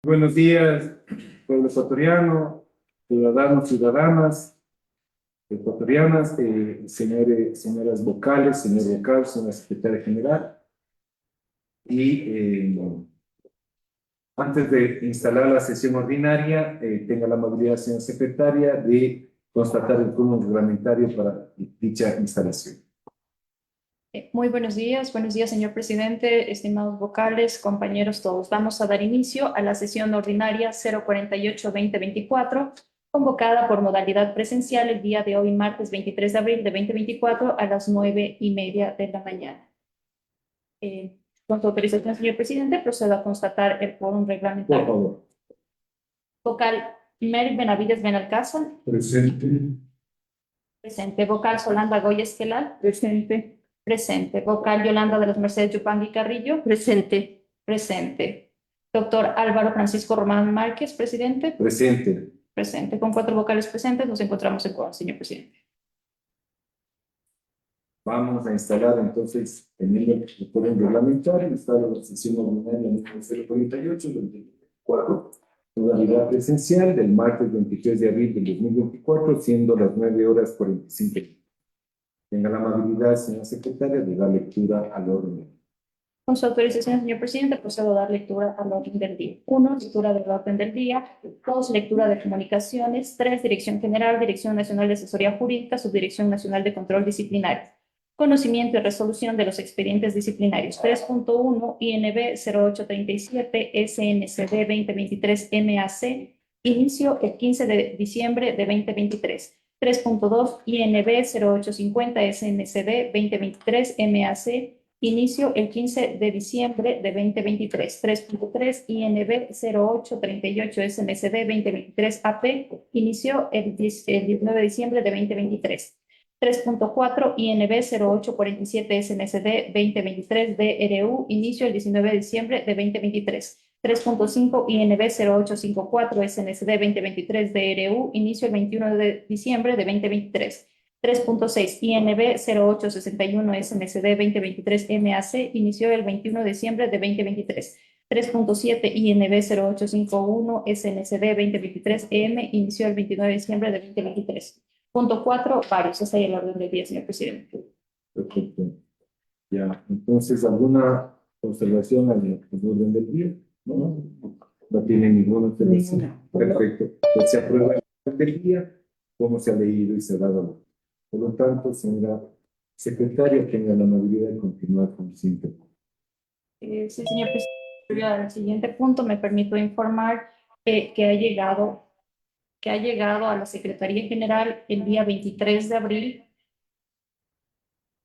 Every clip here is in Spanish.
Buenos días, pueblo ecuatoriano, ciudadanos, ciudadanas ecuatorianas, señores, señoras vocales, señor vocal, señora secretaria general. Y antes de instalar la sesión ordinaria, tenga la amabilidad, señora secretaria, de constatar el turno reglamentario para dicha instalación. Muy buenos días, señor presidente, estimados vocales, compañeros todos. Vamos a dar inicio a la sesión ordinaria 048-2024, convocada por modalidad presencial el día de hoy, martes 23 de abril de 2024, a las 9:30 de la mañana. Con su autorización, señor presidente, procedo a constatar el quórum reglamentario. Por favor. Vocal Mary Benavides Benalcázar. Presente. Presente. Vocal Solanda Goya Esquelal. Presente. Presente. Vocal Yolanda de las Mercedes Yupangui Carrillo. Presente. Presente. Doctor Álvaro Francisco Román Márquez, presidente. Presente. Presente. Con 4 vocales presentes nos encontramos en quórum, señor presidente. Vamos a instalar entonces, teniendo el quórum reglamentario, instala la sesión ordinaria número 048-2024, modalidad presencial del martes 23 de abril del 2024, siendo las 9:45. Tenga la amabilidad, señora secretaria, de dar lectura al orden. Con su autorización, señor presidente, procedo a dar lectura al orden del día. 1, lectura del orden del día. 2, lectura de comunicaciones. 3, Dirección General, Dirección Nacional de Asesoría Jurídica, Subdirección Nacional de Control Disciplinario. Conocimiento y resolución de los expedientes disciplinarios. 3.1, INB 0837, SNCD 2023 MAC, inicio el 15 de diciembre de 2023. 3.2, INB 0850, SNCD 2023 MAC, inicio el 15 de diciembre de 2023. 3.3, INB 0838, SNCD 2023 AP, inicio el 19 de diciembre de 2023. 3.4, INB 0847, SNCD 2023 DRU, inicio el 19 de diciembre de 2023. 3.5, INB 0854, SNCD 2023 DRU, inicio el 21 de diciembre de 2023. 3.6, INB 0861, SNCD 2023 MAC, inició el 21 de diciembre de 2023. 3.7, INB 0851, SNCD 2023 EM, inició el 29 de diciembre de 2023. Punto 4, varios. Ese es el orden del día, señor presidente. Perfecto. Ya, entonces, ¿alguna observación al orden del día? No, no tiene ninguna observación. Perfecto. Pues se aprueba el orden del día, como se ha leído y se ha dado. Por lo tanto, señora secretaria, tenga la amabilidad de continuar con el siguiente punto. Sí, señor presidente. Al siguiente punto me permito informar que ha llegado a la Secretaría General el día 23 de abril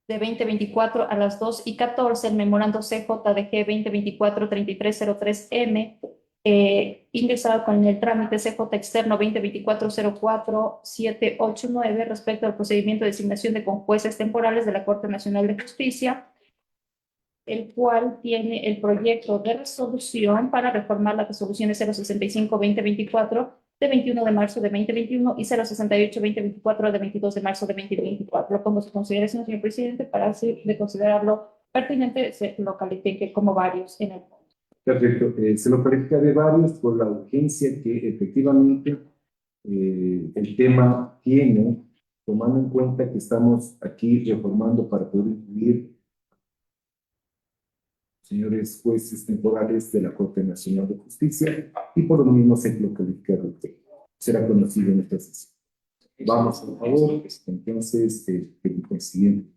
de 2024 a las 2:14 el memorando CJDG 2024-3303M, ingresado con el trámite CJ externo 2024-04-789 respecto al procedimiento de designación de jueces temporales de la Corte Nacional de Justicia, el cual tiene el proyecto de resolución para reformar las resoluciones 065-2024 de 21 de marzo de 2021 y 068-2024 de 22 de marzo de 2024. Lo pongo a su consideración, señor presidente, para así de considerarlo pertinente, se lo califique como varios en el punto. Perfecto. Se lo califica de varios por la urgencia que efectivamente el tema tiene, tomando en cuenta que estamos aquí reformando para poder incluir señores jueces temporales de la Corte Nacional de Justicia, y por lo mismo se lo califica de usted. Será conocido en esta sesión. Vamos, por favor. Entonces, el siguiente.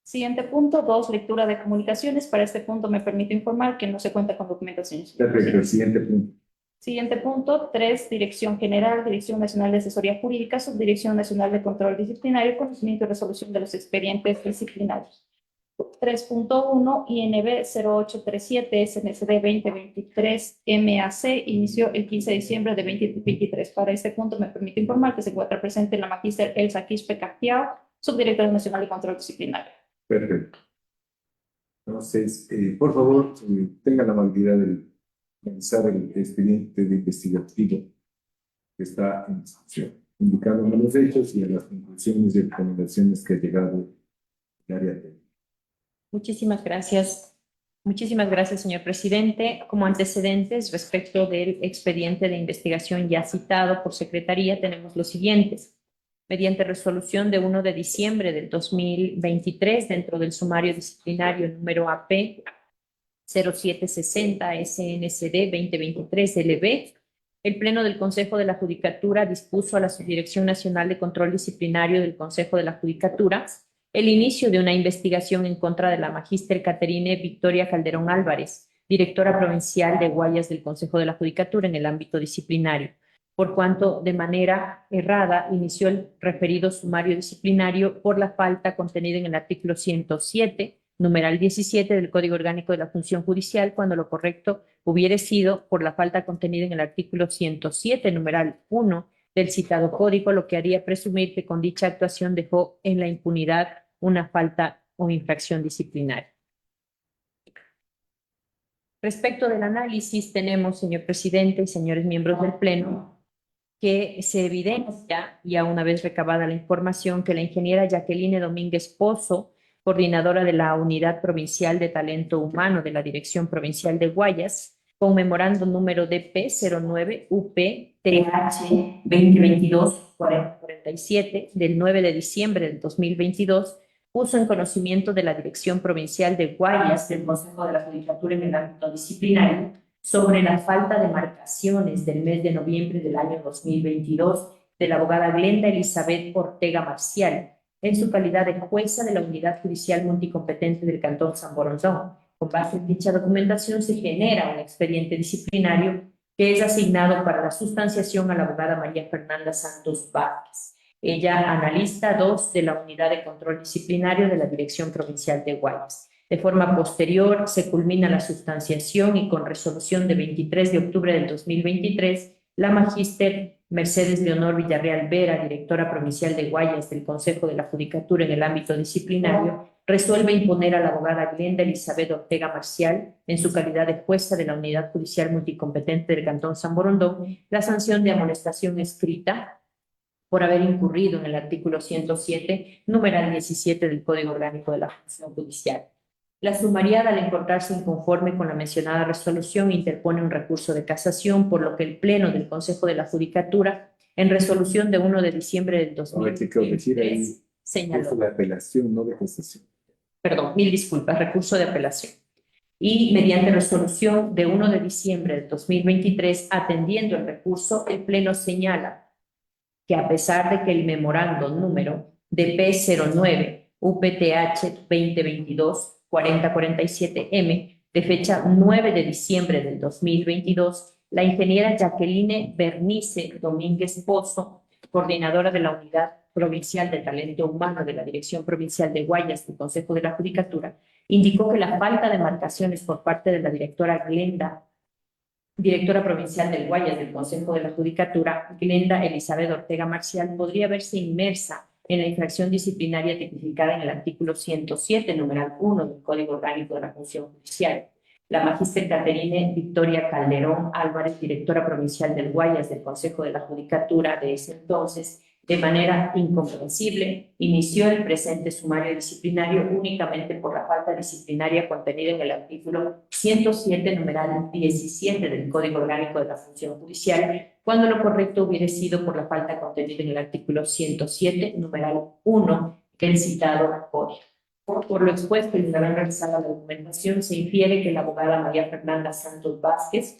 Siguiente punto, 2, lectura de comunicaciones. Para este punto me permito informar que no se cuenta con documentación. Perfecto, el siguiente punto. Siguiente punto, 3, Dirección General, Dirección Nacional de Asesoría Jurídica, Subdirección Nacional de Control Disciplinario, Conocimiento y Resolución de los Expedientes Disciplinarios. 3.1, INB 0837, SNCD 2023 MAC, inició el 15 de diciembre de 2023. Para este punto me permite informar que se encuentra presente la magíster Elsa Quispe Castiao, subdirectora nacional de control disciplinario. Perfecto. Entonces, por favor, tengan la amabilidad de revisar el expediente de investigativo que está en discusión, indicándome los hechos y a las conclusiones y recomendaciones que ha llegado el área técnica. Muchísimas gracias, Muchísimas gracias, señor presidente. Como antecedentes respecto del expediente de investigación ya citado por Secretaría, tenemos los siguientes. Mediante resolución de 1 de diciembre del 2023, dentro del sumario disciplinario número AP 0760 SNCD 2023 LB, el Pleno del Consejo de la Judicatura dispuso a la Subdirección Nacional de Control Disciplinario del Consejo de la Judicatura el inicio de una investigación en contra de la magíster Caterine Victoria Calderón Álvarez, directora provincial de Guayas del Consejo de la Judicatura en el ámbito disciplinario, por cuanto de manera errada inició el referido sumario disciplinario por la falta contenida en el artículo 107, numeral 17 del Código Orgánico de la Función Judicial, cuando lo correcto hubiera sido por la falta contenida en el artículo 107, numeral 1 del citado código, lo que haría presumir que con dicha actuación dejó en la impunidad una falta o infracción disciplinaria. Respecto del análisis, tenemos, señor presidente y señores miembros del Pleno, que se evidencia, ya una vez recabada la información, que la ingeniera Jacqueline Domínguez Pozo, coordinadora de la Unidad Provincial de Talento Humano de la Dirección Provincial de Guayas, con memorando número DP 09 UPTH 2022-4047 del 9 de diciembre del 2022, puso en conocimiento de la Dirección Provincial de Guayas del Consejo de la Judicatura en el ámbito disciplinario sobre la falta de marcaciones del mes de noviembre del año 2022 de la abogada Glenda Elizabeth Ortega Marcial, en su calidad de jueza de la Unidad Judicial Multicompetente del Cantón San Borondón. Con base en dicha documentación se genera un expediente disciplinario que es asignado para la sustanciación a la abogada María Fernanda Santos Vázquez, ella analista 2 de la Unidad de Control Disciplinario de la Dirección Provincial de Guayas. De forma posterior, se culmina la sustanciación y con resolución de 23 de octubre del 2023, la magíster Mercedes Leonor Villarreal Vera, directora provincial de Guayas del Consejo de la Judicatura en el ámbito disciplinario, resuelve imponer a la abogada Glenda Elizabeth Ortega Marcial, en su calidad de jueza de la Unidad Judicial Multicompetente del Cantón San Borondón, la sanción de amonestación escrita por haber incurrido en el artículo 107, numeral 17 del Código Orgánico de la Función Judicial. La sumariada, al encontrarse inconforme con la mencionada resolución, interpone un recurso de casación, por lo que el Pleno del Consejo de la Judicatura, en resolución de 1 de diciembre del 2023, señaló. La apelación, no de casación. Perdón, mil disculpas, recurso de apelación. Y mediante resolución de 1 de diciembre del 2023, atendiendo el recurso, el Pleno señala que a pesar de que el memorando número de P09 UPTH 2022-4047M de fecha 9 de diciembre del 2022, la ingeniera Jacqueline Bernice Domínguez Pozo, coordinadora de la Unidad Provincial de Talento Humano de la Dirección Provincial de Guayas del Consejo de la Judicatura, indicó que la falta de marcaciones por parte de la directora Glenda, directora provincial del Guayas del Consejo de la Judicatura, Glenda Elizabeth Ortega Marcial, podría verse inmersa en la infracción disciplinaria tipificada en el artículo 107, numeral 1 del Código Orgánico de la Función Judicial. La magíster Caterine Victoria Calderón Álvarez, directora provincial del Guayas del Consejo de la Judicatura de ese entonces, de manera incomprensible, inició el presente sumario disciplinario únicamente por la falta disciplinaria contenida en el artículo 107, numeral 17 del Código Orgánico de la Función Judicial, cuando lo correcto hubiera sido por la falta contenida en el artículo 107, numeral 1 del citado código. Por lo expuesto y de haber realizado la documentación, se infiere que la abogada María Fernanda Santos Vázquez,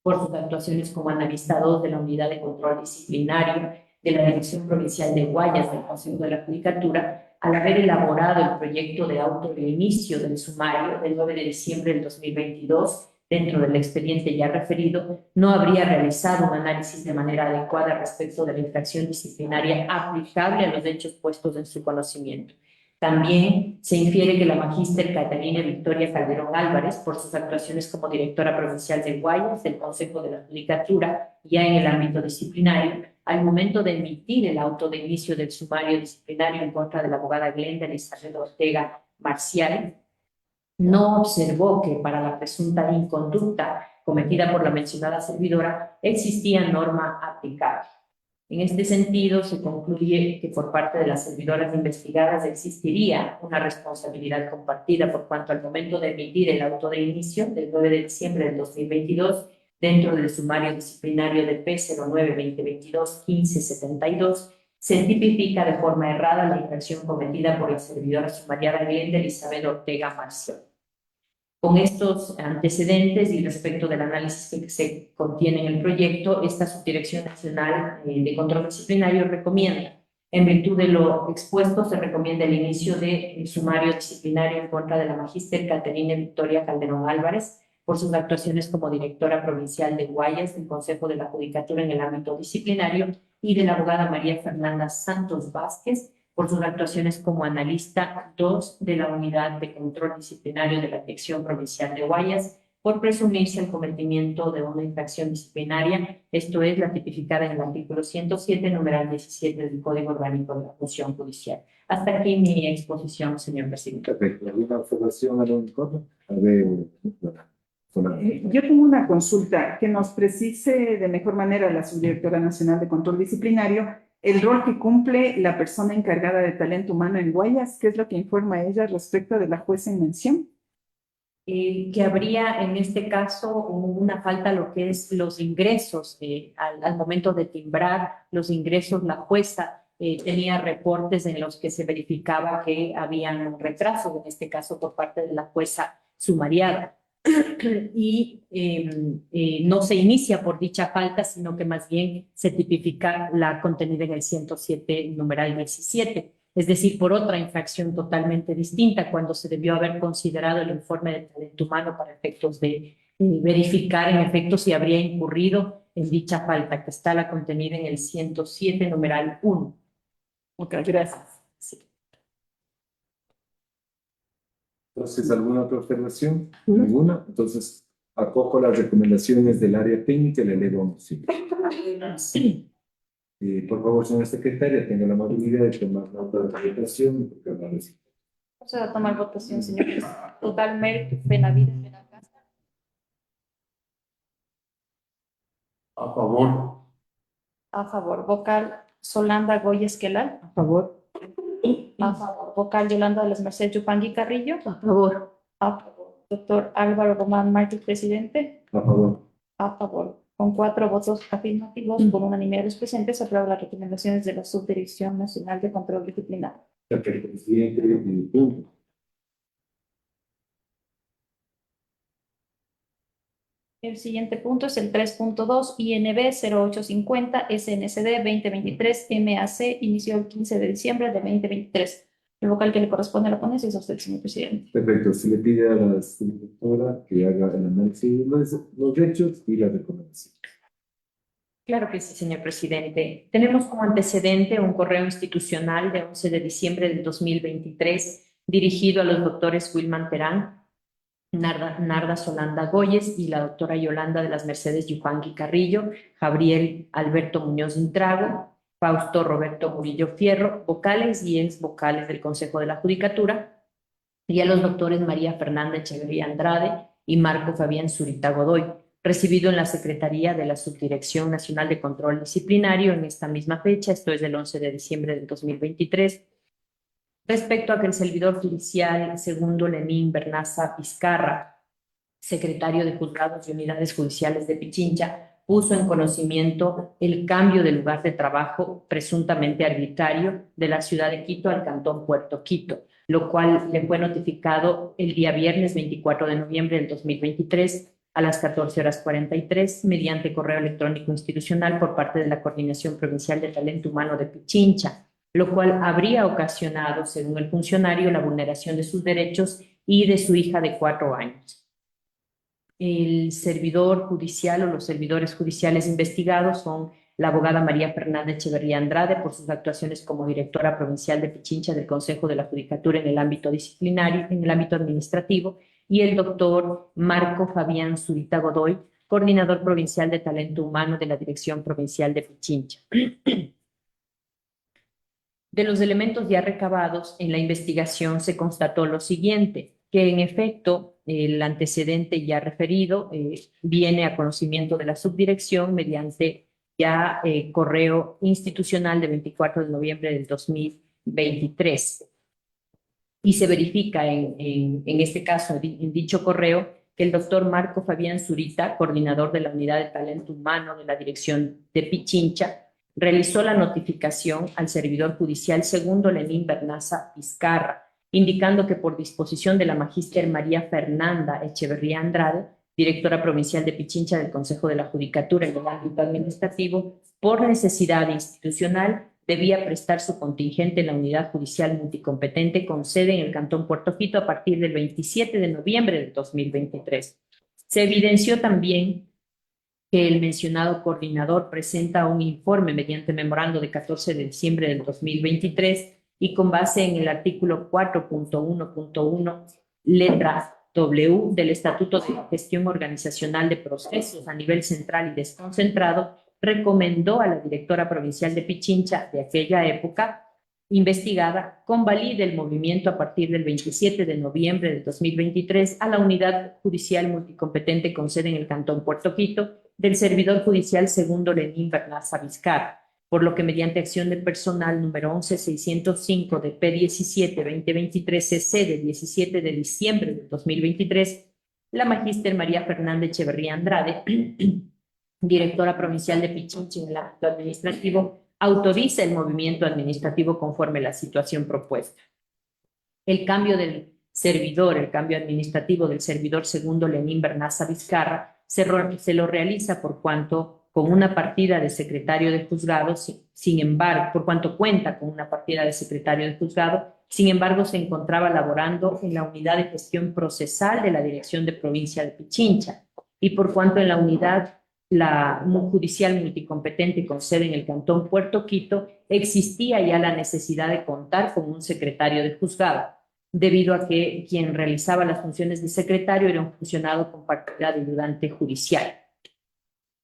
por sus actuaciones como analista 2 de la Unidad de Control Disciplinario de la Dirección Provincial de Guayas del Consejo de la Judicatura, al haber elaborado el proyecto de auto de inicio del sumario del 9 de diciembre del 2022, dentro del expediente ya referido, no habría realizado un análisis de manera adecuada respecto de la infracción disciplinaria aplicable a los hechos puestos en su conocimiento. También se infiere que la magíster Caterina Victoria Calderón Álvarez, por sus actuaciones como directora provincial de Guayas del Consejo de la Judicatura, ya en el ámbito disciplinario, al momento de emitir el auto de inicio del sumario disciplinario en contra de la abogada Glenda Elizabeth Ortega Marcial, no observó que para la presunta inconducta cometida por la mencionada servidora existía norma aplicable. En este sentido, se concluye que por parte de las servidoras investigadas existiría una responsabilidad compartida por cuanto al momento de emitir el auto de inicio del 9 de diciembre del 2022, dentro del sumario disciplinario de P09-2022-1572, se tipifica de forma errada la infracción cometida por la servidora sumariada Glenda Elizabeth Ortega Marción. Con estos antecedentes y respecto del análisis que se contiene en el proyecto, esta Subdirección Nacional de Control Disciplinario recomienda, en virtud de lo expuesto, se recomienda el inicio del sumario disciplinario en contra de la magíster Caterina Victoria Calderón Álvarez por sus actuaciones como directora provincial de Guayas del Consejo de la Judicatura en el ámbito disciplinario y de la abogada María Fernanda Santos Vázquez por sus actuaciones como analista 2 de la Unidad de Control Disciplinario de la Dirección Provincial de Guayas, por presumirse el cometimiento de una infracción disciplinaria, esto es, la tipificada en el artículo 107, numeral 17 del Código Orgánico de la Función Judicial. Hasta aquí mi exposición, señor presidente. Perfecto. ¿Alguna observación, algún informe? A ver, Yo tengo una consulta que nos precise de mejor manera la Subdirectora Nacional de Control Disciplinario el rol que cumple la persona encargada de talento humano en Guayas. ¿Qué es lo que informa ella respecto de la jueza en mención? Que habría en este caso una falta a lo que es los ingresos al momento de timbrar los ingresos. La jueza tenía reportes en los que se verificaba que habían retrasos, en este caso por parte de la jueza sumariada. Y no se inicia por dicha falta, sino que más bien se tipifica la contenida en el 107, numeral 17. Es decir, por otra infracción totalmente distinta, cuando se debió haber considerado el informe de talento humano para efectos de verificar en efecto si habría incurrido en dicha falta, que está la contenida en el 107, numeral 1. Muchas gracias. Sí. Entonces, ¿alguna otra observación? Ninguna. Entonces, acojo las recomendaciones del área técnica y le elevo a moción. Sí. Por favor, señora secretaria, tenga la amabilidad de tomar nota de la votación. Procedo a tomar votación, señor presidente. Total mérito, Benavides, Benalcázar. A favor. A favor. Vocal Solanda Goya Esquelal. A favor. A favor. Vocal Yolanda de las Mercedes Yupangui Carrillo. A favor. A favor. Doctor Álvaro Román Márquez, presidente. A favor. A favor. Con 4 votos afirmativos, por unanimidad de los presentes, se aprueban las recomendaciones de la Subdirección Nacional de Control Disciplinario. Perfecto, presidente. Punto. El siguiente punto es el 3.2, INB 0850 SNCD 2023 MAC, inició el 15 de diciembre de 2023. El vocal que le corresponde a la ponencia es a usted, señor presidente. Perfecto. Se le pide a la subdirectora que haga el análisis de los hechos y la recomendación. Claro que sí, señor presidente. Tenemos como antecedente un correo institucional de 11 de diciembre del 2023 dirigido a los doctores Wilman Terán, Narda Solanda Goyes y la doctora Yolanda de las Mercedes Yupangui Carrillo, Gabriel Alberto Muñoz Intrago, Fausto Roberto Murillo Fierro, vocales y ex vocales del Consejo de la Judicatura, y a los doctores María Fernanda Echeverría Andrade y Marco Fabián Zurita Godoy, recibido en la Secretaría de la Subdirección Nacional de Control Disciplinario en esta misma fecha, esto es del 11 de diciembre del 2023, respecto a que el servidor judicial segundo Lenín Bernaza Vizcarra, secretario de Juzgados y Unidades Judiciales de Pichincha, puso en conocimiento el cambio de lugar de trabajo presuntamente arbitrario de la ciudad de Quito al cantón Puerto Quito, lo cual le fue notificado el día viernes 24 de noviembre del 2023 a las 14:43 mediante correo electrónico institucional por parte de la Coordinación Provincial de Talento Humano de Pichincha, lo cual habría ocasionado, según el funcionario, la vulneración de sus derechos y de su hija de 4 años. El servidor judicial o los servidores judiciales investigados son la abogada María Fernanda Echeverría Andrade por sus actuaciones como directora provincial de Pichincha del Consejo de la Judicatura en el ámbito disciplinario, en el ámbito administrativo, y el doctor Marco Fabián Zurita Godoy, coordinador provincial de talento humano de la Dirección Provincial de Pichincha. De los elementos ya recabados en la investigación se constató lo siguiente, que en efecto el antecedente ya referido viene a conocimiento de la subdirección mediante ya correo institucional de 24 de noviembre del 2023. Y se verifica en este caso, en dicho correo, que el doctor Marco Fabián Zurita, coordinador de la Unidad de Talento Humano de la Dirección de Pichincha, realizó la notificación al servidor judicial segundo Lenín Bernaza Vizcarra, indicando que por disposición de la magíster María Fernanda Echeverría Andrade, directora provincial de Pichincha del Consejo de la Judicatura en el ámbito administrativo, por necesidad institucional, debía prestar su contingente en la unidad judicial multicompetente con sede en el Cantón Puerto Quito a partir del 27 de noviembre del 2023. Se evidenció también que el mencionado coordinador presenta un informe mediante memorando de 14 de diciembre del 2023 y con base en el artículo 4.1.1, letra W del Estatuto de Gestión Organizacional de Procesos a nivel central y desconcentrado, recomendó a la directora provincial de Pichincha de aquella época investigada convalide el movimiento a partir del 27 de noviembre del 2023 a la unidad judicial multicompetente con sede en el Cantón Puerto Quito del servidor judicial segundo Lenín Bernaza Vizcarra, por lo que mediante acción de personal número 11605 de P17-2023 CC del 17 de diciembre del 2023, la magíster María Fernanda Echeverría Andrade, directora provincial de Pichincha en el ámbito administrativo, autoriza el movimiento administrativo conforme a la situación propuesta. El cambio del servidor, el cambio administrativo del servidor segundo Lenín Bernaza Vizcarra, se lo realiza por cuanto con una partida de secretario de juzgado, sin embargo, por cuanto cuenta con una partida de secretario de juzgado, sin embargo se encontraba laborando en la unidad de gestión procesal de la Dirección de Provincia de Pichincha y por cuanto en la unidad judicial multicompetente con sede en el Cantón Puerto Quito existía ya la necesidad de contar con un secretario de juzgado, debido a que quien realizaba las funciones de secretario era un funcionario con partida de ayudante judicial.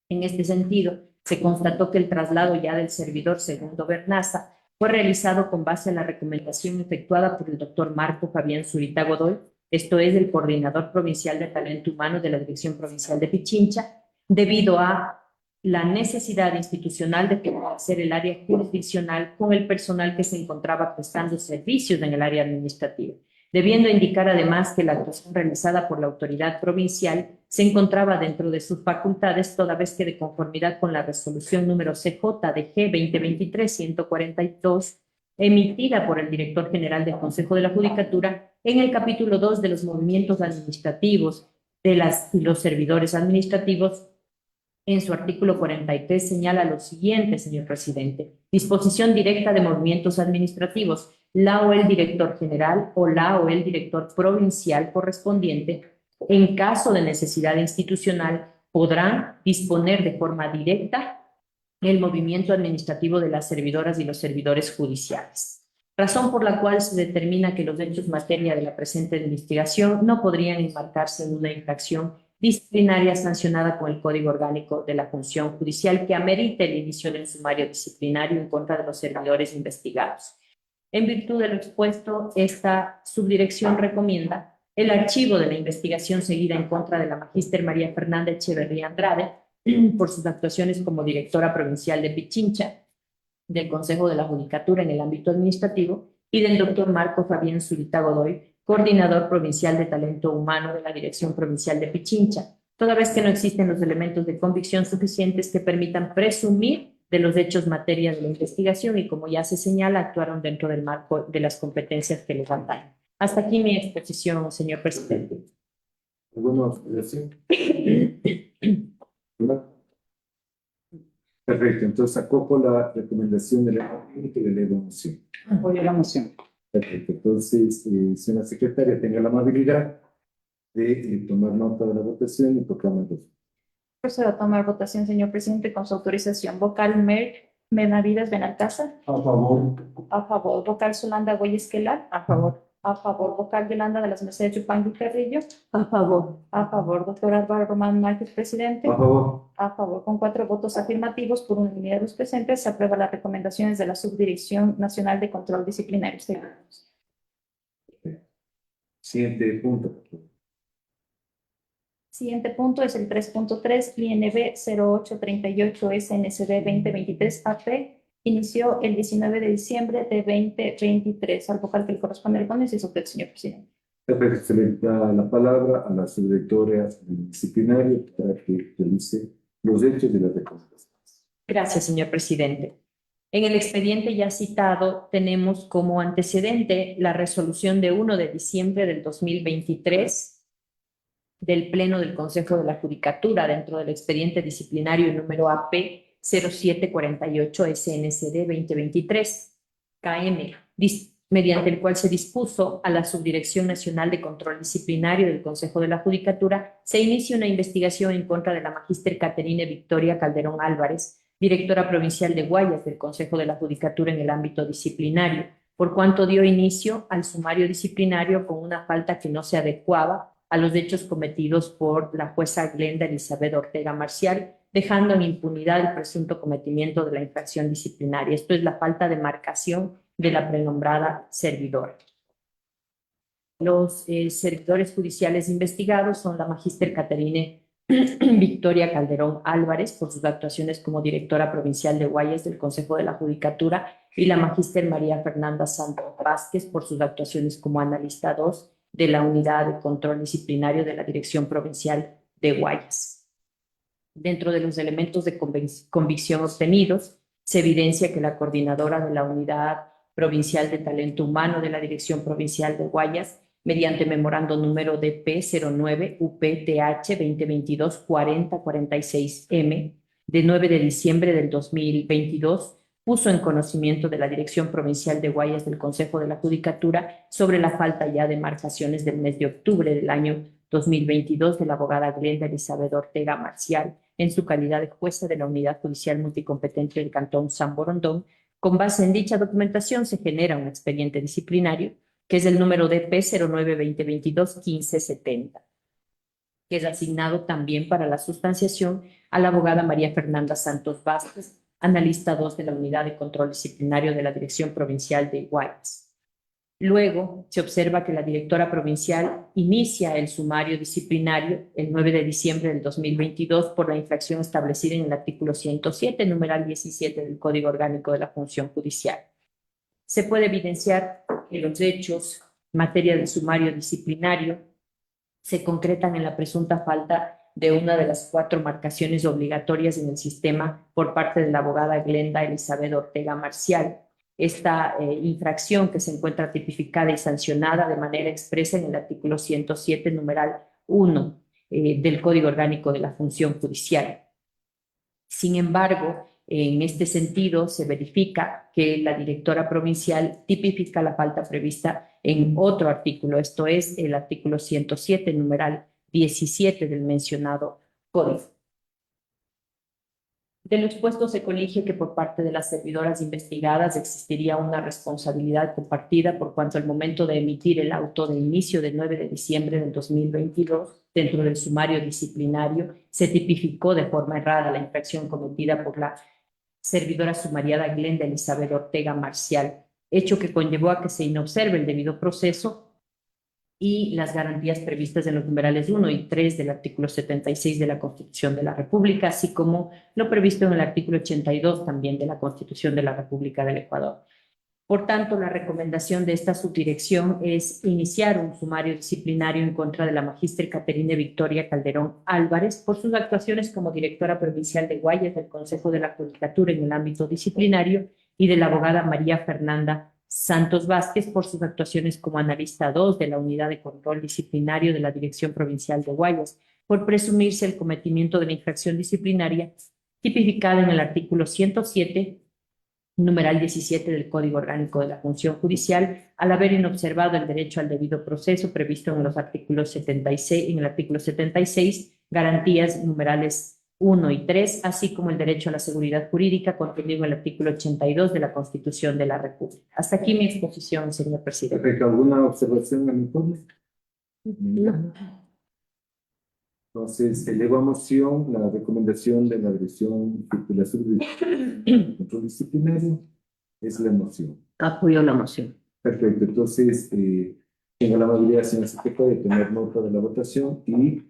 En este sentido, se constató que el traslado ya del servidor segundo Bernaza fue realizado con base en la recomendación efectuada por el doctor Marco Fabián Zurita Godoy, esto es, el coordinador provincial de talento humano de la Dirección Provincial de Pichincha, debido a la necesidad institucional de fortalecer el área jurisdiccional con el personal que se encontraba prestando servicios en el área administrativa, debiendo indicar además que la actuación realizada por la autoridad provincial se encontraba dentro de sus facultades, toda vez que de conformidad con la resolución número CJDG 2023-142, emitida por el director general del Consejo de la Judicatura, en el capítulo 2 de los movimientos administrativos y los servidores administrativos, en su artículo 43 señala lo siguiente, señor presidente: disposición directa de movimientos administrativos. La o el director general o la o el director provincial correspondiente, en caso de necesidad institucional, podrán disponer de forma directa el movimiento administrativo de las servidoras y los servidores judiciales. Razón por la cual se determina que los hechos materia de la presente investigación no podrían enmarcarse en una infracción disciplinaria sancionada con el Código Orgánico de la Función Judicial que amerite el inicio del sumario disciplinario en contra de los servidores investigados. En virtud de lo expuesto, esta subdirección recomienda el archivo de la investigación seguida en contra de la magíster María Fernanda Echeverría Andrade por sus actuaciones como directora provincial de Pichincha, del Consejo de la Judicatura en el ámbito administrativo, y del doctor Marco Fabián Zurita Godoy, coordinador provincial de talento humano de la Dirección Provincial de Pichincha, toda vez que no existen los elementos de convicción suficientes que permitan presumir de los hechos materia de la investigación y, como ya se señala, actuaron dentro del marco de las competencias que les atañen. Hasta aquí mi exposición, señor presidente. ¿Alguna observación? ¿No? Perfecto, entonces acoplo la recomendación de la que le leo la moción. Apoyo la moción. Perfecto, entonces, señora secretaria, tenga la amabilidad de tomar nota de la votación y proclamar. Procedo a tomar votación, señor presidente, con su autorización. Vocal Benavides Benalcázar. A favor. A favor. Vocal Zulanda Goya Esquelar. A favor. A favor. Vocal Yolanda de las Mercedes Yupanqui Carrillo. A favor. A favor. Doctor Álvaro Román Márquez, presidente. A favor. A favor. Con 4 votos afirmativos por unanimidad de los presentes, se aprueba las recomendaciones de la Subdirección Nacional de Control Disciplinario. Siguiente punto. Siguiente punto es el 3.3, INB 0838 SNCD 2023 AP. Inició el 19 de diciembre de 2023. Al vocal que le corresponde al ponente y su señor presidente. Perfecto, se le da la palabra a la subdirectora disciplinaria para que realice los hechos y las recomendaciones. Gracias, señor presidente. En el expediente ya citado tenemos como antecedente la resolución de 1 de diciembre del 2023 del Pleno del Consejo de la Judicatura dentro del expediente disciplinario número AP 0748 SNCD 2023 KM, mediante el cual se dispuso a la Subdirección Nacional de Control Disciplinario del Consejo de la Judicatura se inicia una investigación en contra de la magíster Caterine Victoria Calderón Álvarez, directora provincial de Guayas del Consejo de la Judicatura en el ámbito disciplinario, por cuanto dio inicio al sumario disciplinario con una falta que no se adecuaba a los hechos cometidos por la jueza Glenda Elizabeth Ortega Marcial, dejando en impunidad el presunto cometimiento de la infracción disciplinaria. Esto es la falta de marcación de la prenombrada servidora. Los servidores judiciales investigados son la magíster Caterine Victoria Calderón Álvarez por sus actuaciones como directora provincial de Guayas del Consejo de la Judicatura y la magíster María Fernanda Santos Vázquez por sus actuaciones como analista 2 de la Unidad de Control Disciplinario de la Dirección Provincial de Guayas. Dentro de los elementos de convicción obtenidos, se evidencia que la coordinadora de la Unidad Provincial de Talento Humano de la Dirección Provincial de Guayas, mediante memorando número DP09 UPTH 2022-4046M, de 9 de diciembre del 2022, puso en conocimiento de la Dirección Provincial de Guayas del Consejo de la Judicatura sobre la falta ya de marcaciones del mes de octubre del año 2022 de la abogada Glenda Elizabeth Ortega Marcial en su calidad de jueza de la Unidad Judicial Multicompetente del Cantón San Borondón. Con base en dicha documentación se genera un expediente disciplinario que es el número DP 09-2022-1570, que es asignado también para la sustanciación a la abogada María Fernanda Santos Vázquez, analista 2 de la Unidad de Control Disciplinario de la Dirección Provincial de Guayas. Luego, se observa que la directora provincial inicia el sumario disciplinario el 9 de diciembre del 2022 por la infracción establecida en el artículo 107, numeral 17 del Código Orgánico de la Función Judicial. Se puede evidenciar que los hechos en materia del sumario disciplinario se concretan en la presunta falta de una de las 4 marcaciones obligatorias en el sistema por parte de la abogada Glenda Elizabeth Ortega Marcial. Esta infracción que se encuentra tipificada y sancionada de manera expresa en el artículo 107, numeral 1 del Código Orgánico de la Función Judicial. Sin embargo, en este sentido, se verifica que la directora provincial tipifica la falta prevista en otro artículo, esto es el artículo 107, numeral 17 del mencionado código. De lo expuesto se colige que por parte de las servidoras investigadas existiría una responsabilidad compartida por cuanto al momento de emitir el auto de inicio del 9 de diciembre del 2022, dentro del sumario disciplinario, se tipificó de forma errada la infracción cometida por la servidora sumariada Glenda Elizabeth Ortega Marcial, hecho que conllevó a que se inobserve el debido proceso y las garantías previstas en los numerales 1 y 3 del artículo 76 de la Constitución de la República, así como lo previsto en el artículo 82 también de la Constitución de la República del Ecuador. Por tanto, la recomendación de esta subdirección es iniciar un sumario disciplinario en contra de la magíster Caterine Victoria Calderón Álvarez por sus actuaciones como directora provincial de Guayas del Consejo de la Judicatura en el ámbito disciplinario y de la abogada María Fernanda Santos Vázquez por sus actuaciones como analista 2 de la Unidad de Control Disciplinario de la Dirección Provincial de Guayas, por presumirse el cometimiento de la infracción disciplinaria tipificada en el artículo 107, numeral 17 del Código Orgánico de la Función Judicial, al haber inobservado el derecho al debido proceso previsto en los artículos 76, en el artículo 76, garantías numerales 1 y 3, así como el derecho a la seguridad jurídica contenido en el artículo 82 de la Constitución de la República. Hasta aquí mi exposición, señor presidente. Perfecto. ¿Alguna observación al informe? No. Entonces, elevo a moción la recomendación de la Dirección de la Control Disciplinario. Es la moción. Apoyo la moción. Perfecto. Entonces, tengo la mayoría, señor secretario, de tomar nota de la votación y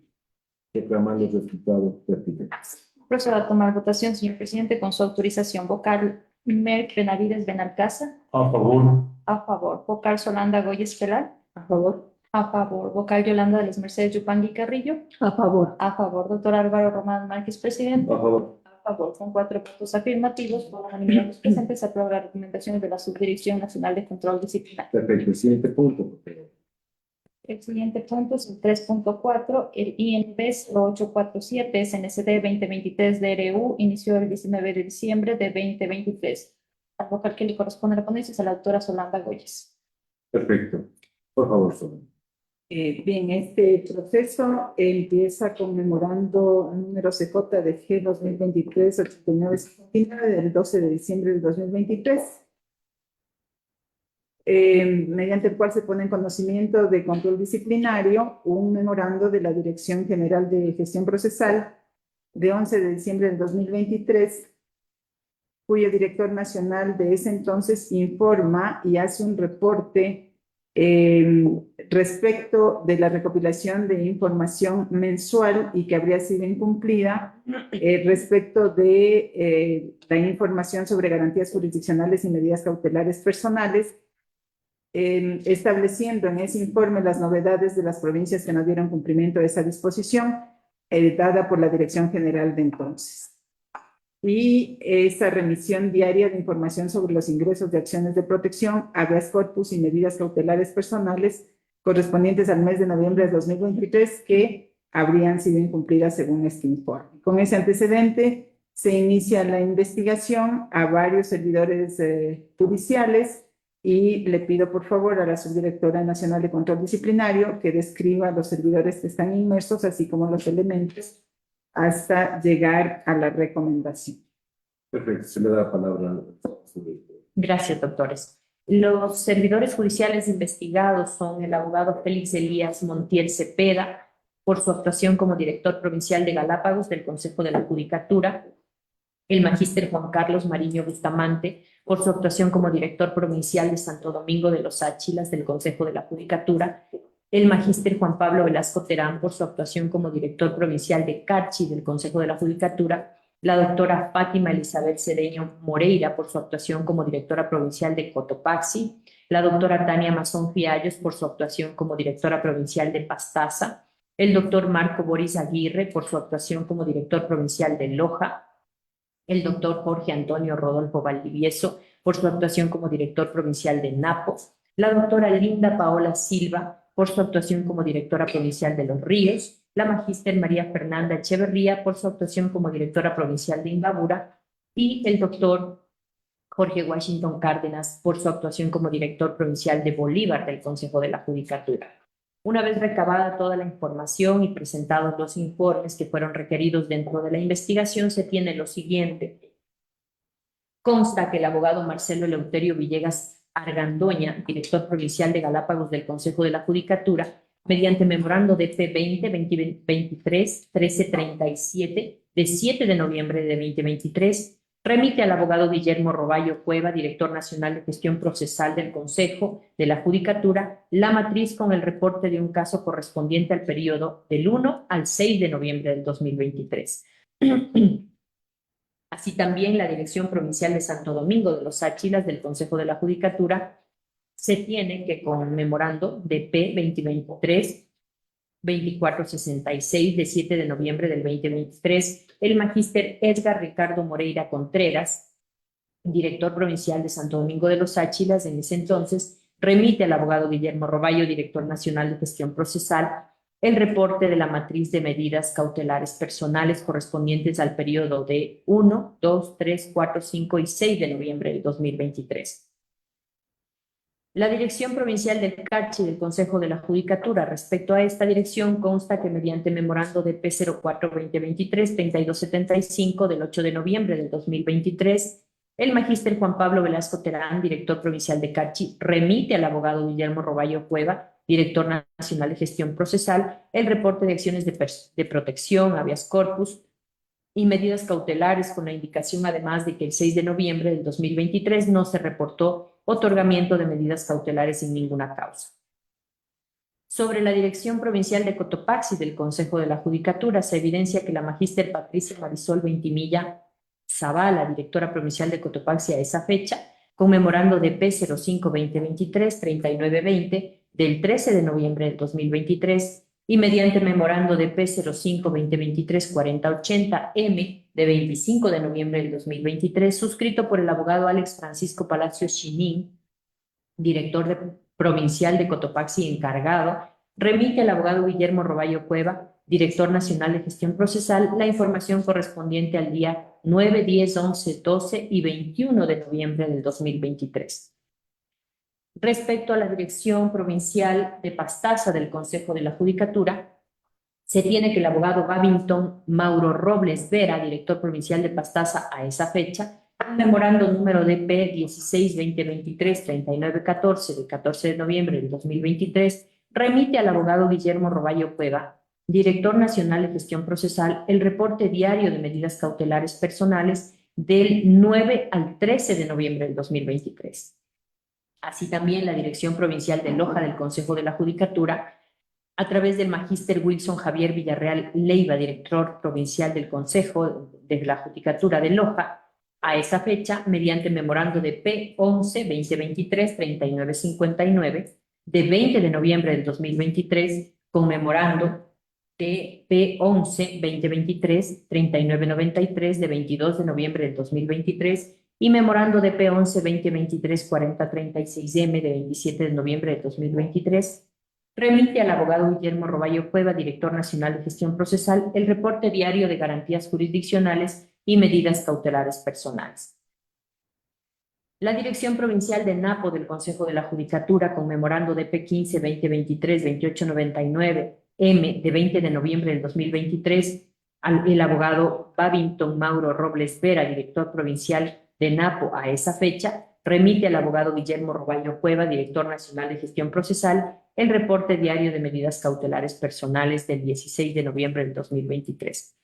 Proclamar los resultados pertinentes. Procedo a tomar votación, señor presidente, con su autorización. Vocal Merck Benavides Benalcázar. A favor. A favor. Vocal Solanda Goyes Peral. A favor. A favor. Vocal Yolanda de las Mercedes Yupangui Carrillo. A favor. A favor. Doctor Álvaro Román Márquez, presidente. A favor. A favor. Con 4 votos afirmativos, por unanimidad de los presentes, se aprueba las recomendaciones de la Subdirección Nacional de Control Disciplinario. Perfecto. El siguiente punto, por favor. El siguiente punto es el 3.4, el INP 0847 SNCD 2023 DRU inició el 19 de diciembre de 2023. Al vocal que le corresponde a la ponencia es a la doctora Solanda Goyes. Perfecto. Por favor, Solanda. Bien, este proceso empieza conmemorando número CJ de G 2023-8959 del 12 de diciembre de 2023. Mediante el cual se pone en conocimiento de control disciplinario un memorando de la Dirección General de Gestión Procesal de 11 de diciembre del 2023, cuyo director nacional de ese entonces informa y hace un reporte respecto de la recopilación de información mensual y que habría sido incumplida respecto de la información sobre garantías jurisdiccionales y medidas cautelares personales, estableciendo en ese informe las novedades de las provincias que no dieron cumplimiento a esa disposición dada por la Dirección General de entonces. Y esa remisión diaria de información sobre los ingresos de acciones de protección, habeas corpus y medidas cautelares personales correspondientes al mes de noviembre de 2023 que habrían sido incumplidas según este informe. Con ese antecedente se inicia la investigación a varios servidores judiciales. Y le pido por favor a la Subdirectora Nacional de Control Disciplinario que describa los servidores que están inmersos, así como los elementos, hasta llegar a la recomendación. Perfecto. Se le da la palabra a la subdirectora. Gracias, doctores. Los servidores judiciales investigados son el abogado Félix Elías Montiel Cepeda, por su actuación como director provincial de Galápagos del Consejo de la Judicatura, el magíster Juan Carlos Mariño Bustamante, por su actuación como director provincial de Santo Domingo de los Áchilas del Consejo de la Judicatura, el magíster Juan Pablo Velasco Terán, por su actuación como director provincial de Carchi del Consejo de la Judicatura, la doctora Fátima Elizabeth Cedeño Moreira, por su actuación como directora provincial de Cotopaxi, la doctora Tania Mazón Fiallos, por su actuación como directora provincial de Pastaza, el doctor Marco Boris Aguirre, por su actuación como director provincial de Loja, el doctor Jorge Antonio Rodolfo Valdivieso, por su actuación como director provincial de Napo, la doctora Linda Paola Silva, por su actuación como directora provincial de Los Ríos, la magíster María Fernanda Echeverría, por su actuación como directora provincial de Imbabura, y el doctor Jorge Washington Cárdenas, por su actuación como director provincial de Bolívar del Consejo de la Judicatura. Una vez recabada toda la información y presentados los informes que fueron requeridos dentro de la investigación, se tiene lo siguiente. Consta que el abogado Marcelo Eleuterio Villegas Argandoña, director provincial de Galápagos del Consejo de la Judicatura, mediante memorando DP 20-2023-1337 de 7 de noviembre de 2023, remite al abogado Guillermo Roballo Cueva, director nacional de gestión procesal del Consejo de la Judicatura, la matriz con el reporte de un caso correspondiente al periodo del 1 al 6 de noviembre del 2023. Así también la Dirección Provincial de Santo Domingo de los Áchilas del Consejo de la Judicatura se tiene que conmemorando DP 2023-2466 de 7 de noviembre del 2023, el magíster Edgar Ricardo Moreira Contreras, director provincial de Santo Domingo de los Áchilas, en ese entonces, remite al abogado Guillermo Roballo, director nacional de gestión procesal, el reporte de la matriz de medidas cautelares personales correspondientes al periodo de 1, 2, 3, 4, 5 y 6 de noviembre del 2023. La Dirección Provincial del Carchi del Consejo de la Judicatura, respecto a esta dirección, consta que mediante memorando de P04-2023-3275 del 8 de noviembre del 2023, el magíster Juan Pablo Velasco Terán, director provincial de Carchi, remite al abogado Guillermo Roballo Cueva, director nacional de gestión procesal, el reporte de acciones de protección, habeas corpus y medidas cautelares, con la indicación además de que el 6 de noviembre del 2023 no se reportó otorgamiento de medidas cautelares sin ninguna causa. Sobre la Dirección Provincial de Cotopaxi del Consejo de la Judicatura, se evidencia que la magíster Patricia Marisol Ventimilla Zavala, directora provincial de Cotopaxi a esa fecha, conmemorando de P05-2023, 3920, del 13 de noviembre del 2023, y mediante memorando de P05-2023, 4080, M, de 25 de noviembre del 2023, suscrito por el abogado Alex Francisco Palacios Chinin, provincial de Cotopaxi encargado, remite al abogado Guillermo Roballo Cueva, director nacional de gestión procesal, la información correspondiente al día 9, 10, 11, 12 y 21 de noviembre del 2023. Respecto a la Dirección Provincial de Pastaza del Consejo de la Judicatura, se tiene que el abogado Babington Mauro Robles Vera, director provincial de Pastaza a esa fecha, memorando número DP 16-2023-3914 del 14 de noviembre del 2023, remite al abogado Guillermo Roballo Cueva, director nacional de gestión procesal, el reporte diario de medidas cautelares personales del 9 al 13 de noviembre del 2023. Así también la Dirección Provincial de Loja del Consejo de la Judicatura, a través del magíster Wilson Javier Villarreal Leiva, director provincial del Consejo de la Judicatura de Loja, a esa fecha, mediante memorando de P11-2023-3959, de 20 de noviembre del 2023, conmemorando de P11-2023-3993, de 22 de noviembre del 2023, y memorando de P11-2023-4036M, de 27 de noviembre del 2023, remite al abogado Guillermo Roballo Cueva, director nacional de gestión procesal, el reporte diario de garantías jurisdiccionales y medidas cautelares personales. La Dirección Provincial de Napo del Consejo de la Judicatura, conmemorando de P15-2023-2899, M, de 20 de noviembre del 2023, el abogado Babington Mauro Robles Vera, director provincial de Napo a esa fecha, remite al abogado Guillermo Roballo Cueva, director nacional de gestión procesal, el reporte diario de medidas cautelares personales del 16 de noviembre del 2023.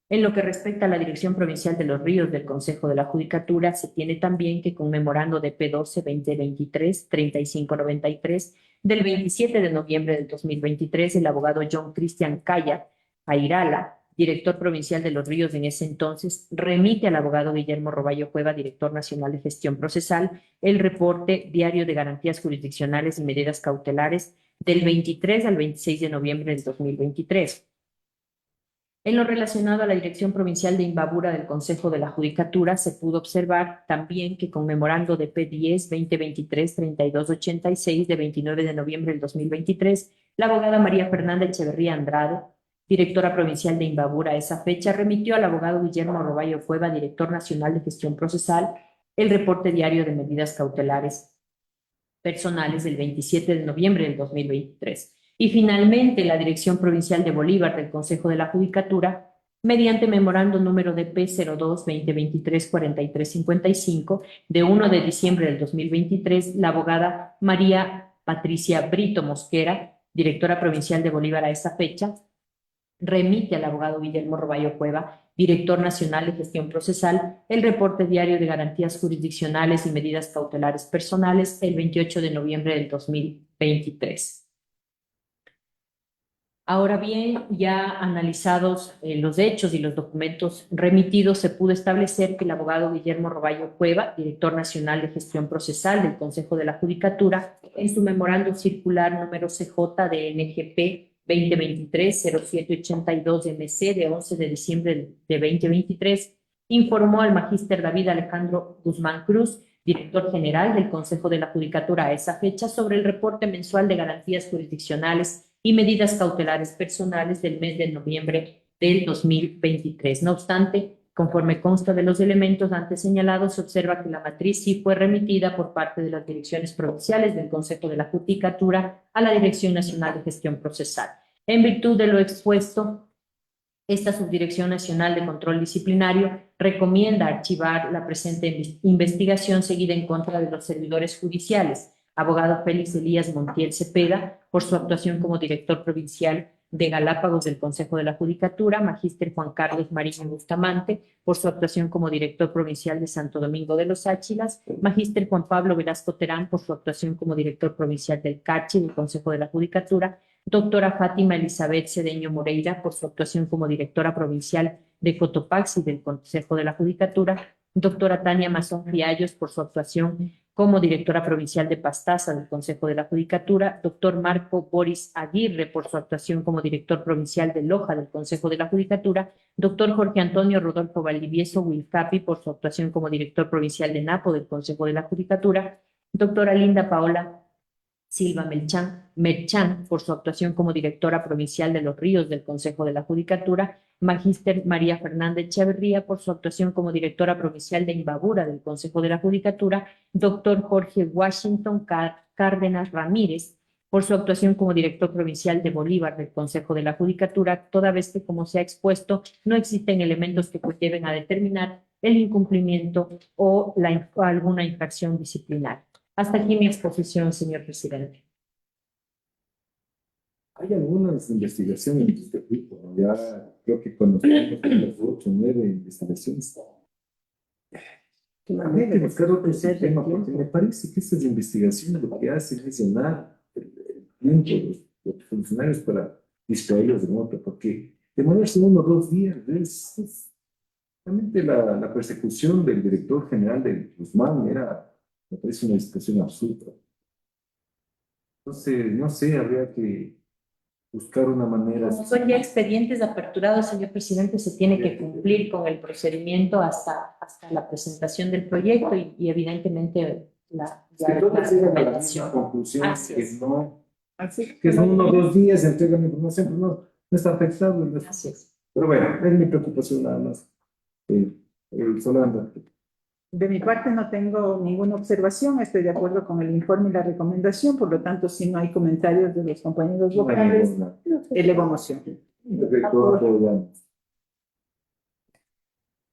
En lo que respecta a la Dirección Provincial de los Ríos del Consejo de la Judicatura, se tiene también que conmemorando de P12-2023-3593, del 27 de noviembre del 2023, el abogado John Cristian Calla Airala, director provincial de los Ríos en ese entonces, remite al abogado Guillermo Roballo Cueva, director nacional de gestión procesal, el reporte diario de garantías jurisdiccionales y medidas cautelares del 23 al 26 de noviembre del 2023. En lo relacionado a la Dirección Provincial de Imbabura del Consejo de la Judicatura, se pudo observar también que conmemorando de P10-2023-3286 de 29 de noviembre del 2023, la abogada María Fernanda Echeverría Andrade, directora provincial de Imbabura a esa fecha, remitió al abogado Guillermo Roballo Cueva, director nacional de gestión procesal, el reporte diario de medidas cautelares personales del 27 de noviembre del 2023. Y finalmente, la Dirección Provincial de Bolívar del Consejo de la Judicatura, mediante memorando número de P02-2023-4355, de 1 de diciembre del 2023, la abogada María Patricia Brito Mosquera, directora provincial de Bolívar a esa fecha, remite al abogado Guillermo Roballo Cueva, director nacional de gestión procesal, el reporte diario de garantías jurisdiccionales y medidas cautelares personales el 28 de noviembre del 2023. Ahora bien, ya analizados los hechos y los documentos remitidos, se pudo establecer que el abogado Guillermo Roballo Cueva, director nacional de gestión procesal del Consejo de la Judicatura, en su memorando circular número CJ de NGP 2023-0782-MC de 11 de diciembre de 2023, informó al magíster David Alejandro Guzmán Cruz, director general del Consejo de la Judicatura a esa fecha, sobre el reporte mensual de garantías jurisdiccionales y medidas cautelares personales del mes de noviembre del 2023. No obstante, conforme consta de los elementos antes señalados, se observa que la matriz sí fue remitida por parte de las direcciones provinciales del Consejo de la Judicatura a la Dirección Nacional de Gestión Procesal. En virtud de lo expuesto, esta Subdirección Nacional de Control Disciplinario recomienda archivar la presente investigación seguida en contra de los servidores judiciales, abogado Félix Elías Montiel Cepeda, por su actuación como director provincial de Galápagos del Consejo de la Judicatura, magíster Juan Carlos Mariño Bustamante, por su actuación como director provincial de Santo Domingo de los Áchilas, magíster Juan Pablo Velasco Terán, por su actuación como director provincial del CACHE del Consejo de la Judicatura, Doctora Fátima Elizabeth Cedeño Moreira, por su actuación como directora provincial de Cotopaxi del Consejo de la Judicatura. Doctora Tania Mazón Fiallos, por su actuación como directora provincial de Pastaza del Consejo de la Judicatura. Doctor Marco Boris Aguirre, por su actuación como director provincial de Loja del Consejo de la Judicatura. Doctor Jorge Antonio Rodolfo Valdivieso Wilcapi, por su actuación como director provincial de Napo del Consejo de la Judicatura. Doctora Linda Paola Silva Merchán, por su actuación como directora provincial de Los Ríos del Consejo de la Judicatura. Magíster María Fernández Chaverría, por su actuación como directora provincial de Imbabura del Consejo de la Judicatura. Doctor Jorge Washington Cárdenas Ramírez, por su actuación como director provincial de Bolívar del Consejo de la Judicatura, toda vez que, como se ha expuesto, no existen elementos que conlleven a determinar el incumplimiento o alguna infracción disciplinaria. Hasta aquí mi exposición, señor presidente. Hay algunas investigaciones de este tipo, ¿no? Ya creo que conocemos las 8 o 9 investigaciones. Hay que buscar otro sistema, porque me parece que estas investigaciones lo que hacen es llenar el tiempo de los funcionarios para distraerlos de nota, porque demorarse 1 o 2 días es realmente la persecución del director general de Guzmán me parece una situación absurda. Entonces, no sé, habría que buscar una manera. Como son ya expedientes aperturados, señor presidente, se tiene que cumplir con el procedimiento hasta la presentación del proyecto y evidentemente Que todos llegan a la misma conclusión que son 1 o 2 días, entregan la información, pero no está afectado. Así es. Pero bueno, es mi preocupación nada más. Solanda. De mi parte no tengo ninguna observación, estoy de acuerdo con el informe y la recomendación, por lo tanto, si no hay comentarios de los compañeros vocales, elevo moción. Perfecto, apoyamos.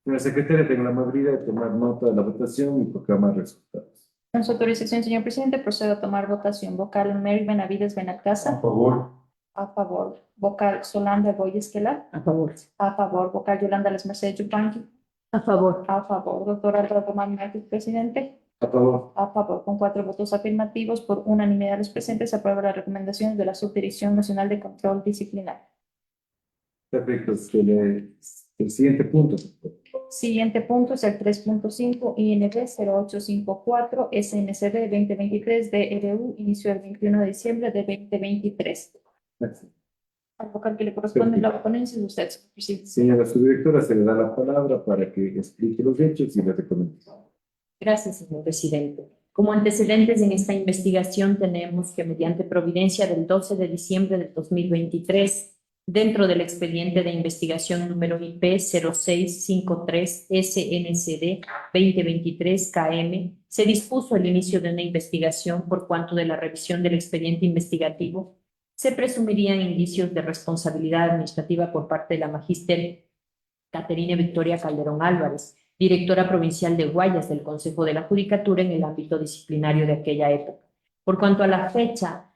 Señora secretaria, tengo la amabilidad de tomar nota de la votación y proclamar resultados. Con su autorización, señor presidente, procedo a tomar votación. Vocal Mary Benavides A Benalcázar. favor. A favor. Vocal Solanda Boy Esquelar. A favor. A favor. Vocal Yolanda Las Mercedes Yupanqui. A favor. A favor. Doctor Alberto Márquez, presidente. A favor. A favor. Con 4 votos afirmativos, por unanimidad de los presentes, se aprueba las recomendaciones de la Subdirección Nacional de Control Disciplinario. Perfecto. El siguiente punto. Siguiente punto es el 3.5, INB 0854, SNCD 2023, DRU, inicio el 21 de diciembre de 2023. Gracias. Al vocal que le corresponde la ponencia es usted, señor presidente. Señora subdirectora, se le da la palabra para que explique los hechos y les recomiende. Gracias, señor presidente. Como antecedentes en esta investigación tenemos que mediante providencia del 12 de diciembre del 2023, dentro del expediente de investigación número IP 0653 SNCD 2023 KM, se dispuso el inicio de una investigación por cuanto de la revisión del expediente investigativo se presumirían indicios de responsabilidad administrativa por parte de la magíster Caterine Victoria Calderón Álvarez, directora provincial de Guayas del Consejo de la Judicatura en el ámbito disciplinario de aquella época. Por cuanto a la fecha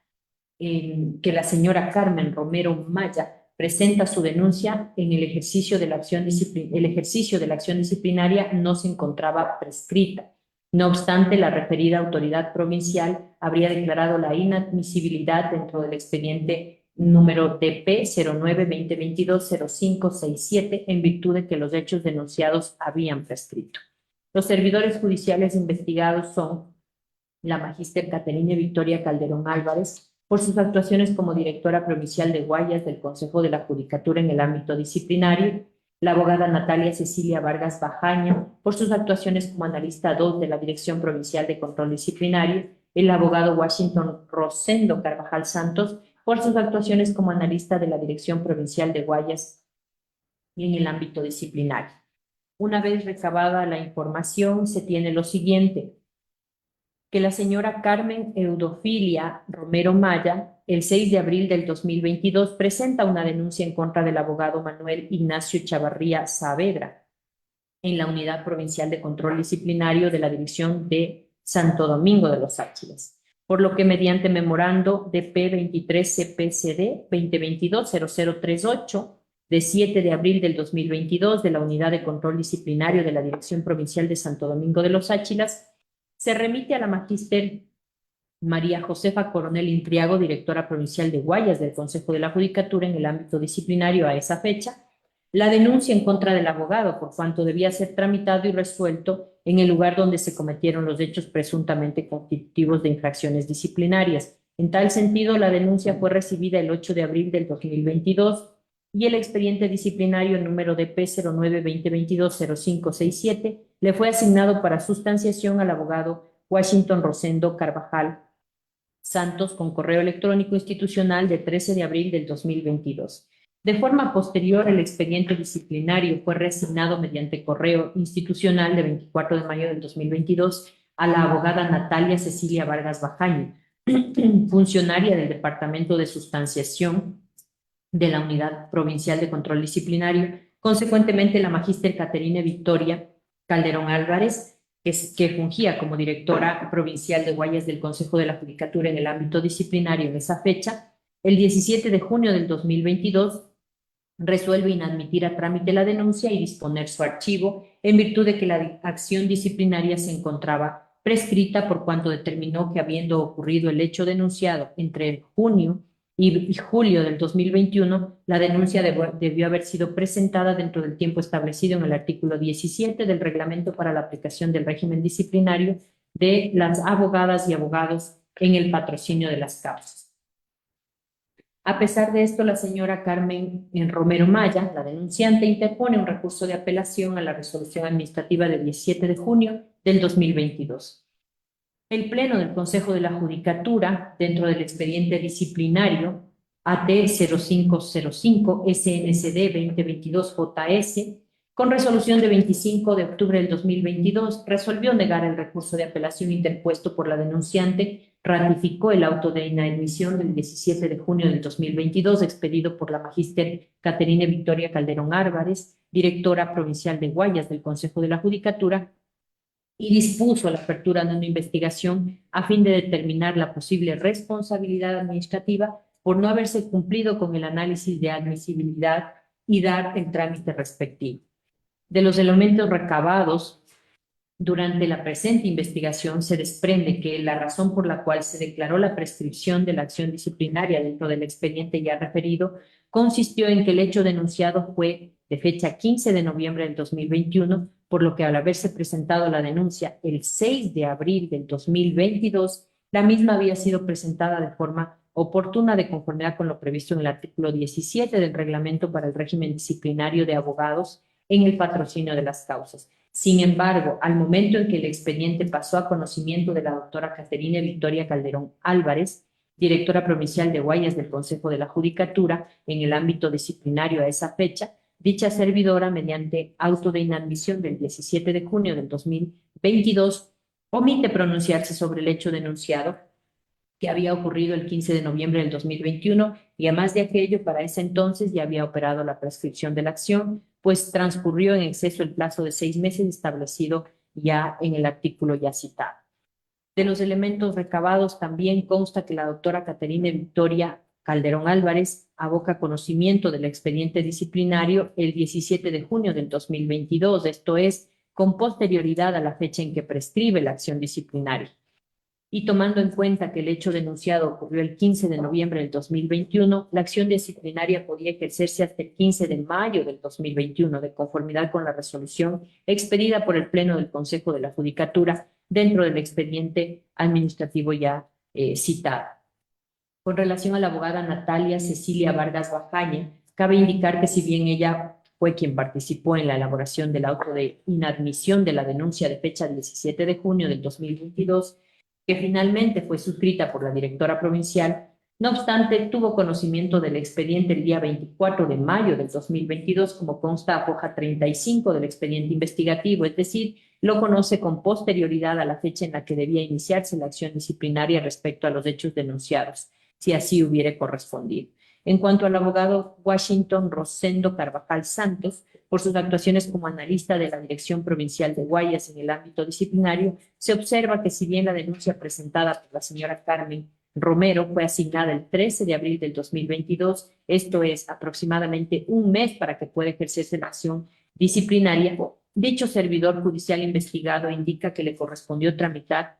que la señora Carmen Romero Maya presenta su denuncia, en el ejercicio de la acción disciplinaria no se encontraba prescrita. No obstante, la referida autoridad provincial habría declarado la inadmisibilidad dentro del expediente número DP 09-2022-0567 en virtud de que los hechos denunciados habían prescrito. Los servidores judiciales investigados son la magíster Caterine Victoria Calderón Álvarez, por sus actuaciones como directora provincial de Guayas del Consejo de la Judicatura en el ámbito disciplinario, la abogada Natalia Cecilia Vargas Bajaño, por sus actuaciones como analista 2 de la Dirección Provincial de Control Disciplinario, el abogado Washington Rosendo Carvajal Santos, por sus actuaciones como analista de la Dirección Provincial de Guayas en el ámbito disciplinario. Una vez recabada la información, se tiene lo siguiente: que la señora Carmen Eudofilia Romero Maya, el 6 de abril del 2022, presenta una denuncia en contra del abogado Manuel Ignacio Chavarría Saavedra en la Unidad Provincial de Control Disciplinario de la División de Santo Domingo de los Áchilas, por lo que mediante memorando DP 23 CPCD 2022-0038 de 7 de abril del 2022 de la Unidad de Control Disciplinario de la Dirección Provincial de Santo Domingo de los Áchilas, se remite a la magíster María Josefa Coronel Intriago, directora provincial de Guayas del Consejo de la Judicatura en el ámbito disciplinario a esa fecha, la denuncia en contra del abogado por cuanto debía ser tramitado y resuelto en el lugar donde se cometieron los hechos presuntamente constitutivos de infracciones disciplinarias. En tal sentido, la denuncia fue recibida el 8 de abril del 2022 y el expediente disciplinario número DP 09-2022-0567 le fue asignado para sustanciación al abogado Washington Rosendo Carvajal Santos con correo electrónico institucional de 13 de abril del 2022. De forma posterior, el expediente disciplinario fue reasignado mediante correo institucional de 24 de mayo del 2022 a la abogada Natalia Cecilia Vargas Bajaño, funcionaria del Departamento de Sustanciación de la Unidad Provincial de Control Disciplinario. Consecuentemente, la magíster Caterine Victoria Calderón Álvarez, que fungía como directora provincial de Guayas del Consejo de la Judicatura en el ámbito disciplinario en esa fecha, el 17 de junio del 2022, resuelve inadmitir a trámite la denuncia y disponer su archivo en virtud de que la acción disciplinaria se encontraba prescrita por cuanto determinó que habiendo ocurrido el hecho denunciado entre junio y julio del 2021, la denuncia debió haber sido presentada dentro del tiempo establecido en el artículo 17 del Reglamento para la aplicación del régimen disciplinario de las abogadas y abogados en el patrocinio de las causas. A pesar de esto, la señora Carmen Romero Maya, la denunciante, interpone un recurso de apelación a la resolución administrativa del 17 de junio del 2022. El Pleno del Consejo de la Judicatura, dentro del expediente disciplinario AT 0505 SNCD 2022-JS, con resolución de 25 de octubre del 2022, resolvió negar el recurso de apelación interpuesto por la denunciante, ratificó el auto de inadmisión del 17 de junio del 2022 expedido por la magíster Caterine Victoria Calderón Álvarez, directora provincial de Guayas del Consejo de la Judicatura, y dispuso la apertura de una investigación a fin de determinar la posible responsabilidad administrativa por no haberse cumplido con el análisis de admisibilidad y dar el trámite respectivo. De los elementos recabados durante la presente investigación se desprende que la razón por la cual se declaró la prescripción de la acción disciplinaria dentro del expediente ya referido consistió en que el hecho denunciado fue de fecha 15 de noviembre del 2021, por lo que al haberse presentado la denuncia el 6 de abril del 2022, la misma había sido presentada de forma oportuna de conformidad con lo previsto en el artículo 17 del Reglamento para el régimen disciplinario de abogados en el patrocinio de las causas. Sin embargo, al momento en que el expediente pasó a conocimiento de la doctora Caterine Victoria Calderón Álvarez, directora provincial de Guayas del Consejo de la Judicatura, en el ámbito disciplinario a esa fecha, dicha servidora, mediante auto de inadmisión del 17 de junio del 2022, omite pronunciarse sobre el hecho denunciado que había ocurrido el 15 de noviembre del 2021 y además de aquello, para ese entonces ya había operado la prescripción de la acción, pues transcurrió en exceso el plazo de 6 meses establecido ya en el artículo ya citado. De los elementos recabados también consta que la doctora Caterine Victoria Calderón Álvarez aboca conocimiento del expediente disciplinario el 17 de junio del 2022, esto es, con posterioridad a la fecha en que prescribe la acción disciplinaria. Y tomando en cuenta que el hecho denunciado ocurrió el 15 de noviembre del 2021, la acción disciplinaria podía ejercerse hasta el 15 de mayo del 2021, de conformidad con la resolución expedida por el Pleno del Consejo de la Judicatura dentro del expediente administrativo ya citado. Con relación a la abogada Natalia Cecilia Vargas Bajaña, cabe indicar que si bien ella fue quien participó en la elaboración del auto de inadmisión de la denuncia de fecha 17 de junio del 2022, que finalmente fue suscrita por la directora provincial, no obstante, tuvo conocimiento del expediente el día 24 de mayo del 2022, como consta a hoja 35 del expediente investigativo, es decir, lo conoce con posterioridad a la fecha en la que debía iniciarse la acción disciplinaria respecto a los hechos denunciados, si así hubiere correspondido. En cuanto al abogado Washington Rosendo Carvajal Santos, por sus actuaciones como analista de la Dirección Provincial de Guayas en el ámbito disciplinario, se observa que si bien la denuncia presentada por la señora Carmen Romero fue asignada el 13 de abril del 2022, esto es aproximadamente un mes para que pueda ejercerse la acción disciplinaria, dicho servidor judicial investigado indica que le correspondió tramitar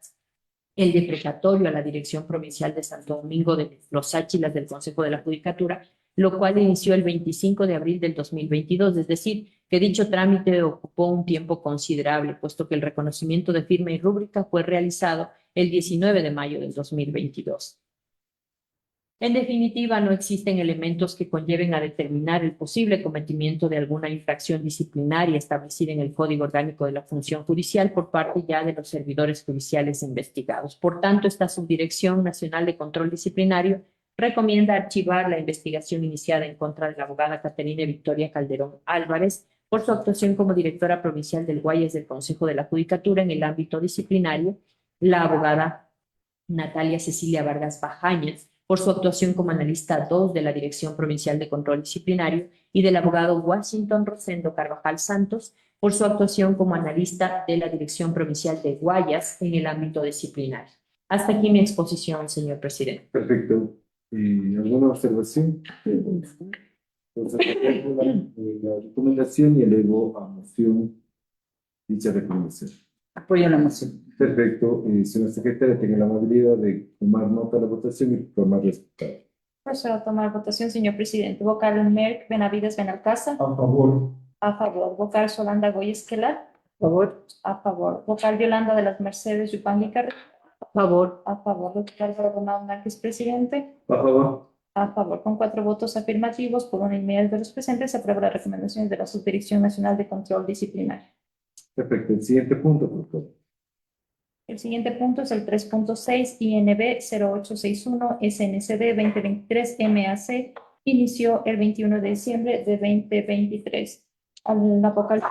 el deprecatorio a la Dirección Provincial de Santo Domingo de los Áchilas del Consejo de la Judicatura, lo cual inició el 25 de abril del 2022, es decir, que dicho trámite ocupó un tiempo considerable, puesto que el reconocimiento de firma y rúbrica fue realizado el 19 de mayo del 2022. En definitiva, no existen elementos que conlleven a determinar el posible cometimiento de alguna infracción disciplinaria establecida en el Código Orgánico de la Función Judicial por parte ya de los servidores judiciales investigados. Por tanto, esta Subdirección Nacional de Control Disciplinario recomienda archivar la investigación iniciada en contra de la abogada Caterina Victoria Calderón Álvarez por su actuación como directora provincial del Guayas del Consejo de la Judicatura en el ámbito disciplinario, la abogada Natalia Cecilia Vargas Bajañas por su actuación como analista 2 de la Dirección Provincial de Control Disciplinario y del abogado Washington Rosendo Carvajal Santos por su actuación como analista de la Dirección Provincial de Guayas en el ámbito disciplinario. Hasta aquí mi exposición, señor presidente. Perfecto. ¿Alguna observación? Entonces, la recomendación y elevo a moción dicha recomendación. Apoyo la moción. Perfecto. Señor secretario, tenga la amabilidad de tomar nota de la votación y formar resultado. Procedo a tomar votación, señor presidente. Vocal Merck Benavides Benalcázar. A favor. A favor. Vocal Solanda Goy Esquelar. Por favor. A favor. Vocal Yolanda de las Mercedes Yupanqui Carrera. A favor. A favor. Doctor Álvaro Márquez, presidente. A favor. A favor. Con 4 votos afirmativos por unanimidad de los presentes, se aprueba las recomendaciones de la Subdirección Nacional de Control Disciplinario. Perfecto. El siguiente punto, por favor. El siguiente punto es el 3.6 INB 0861 SNCD 2023 MAC. Inició el 21 de diciembre de 2023. La vocal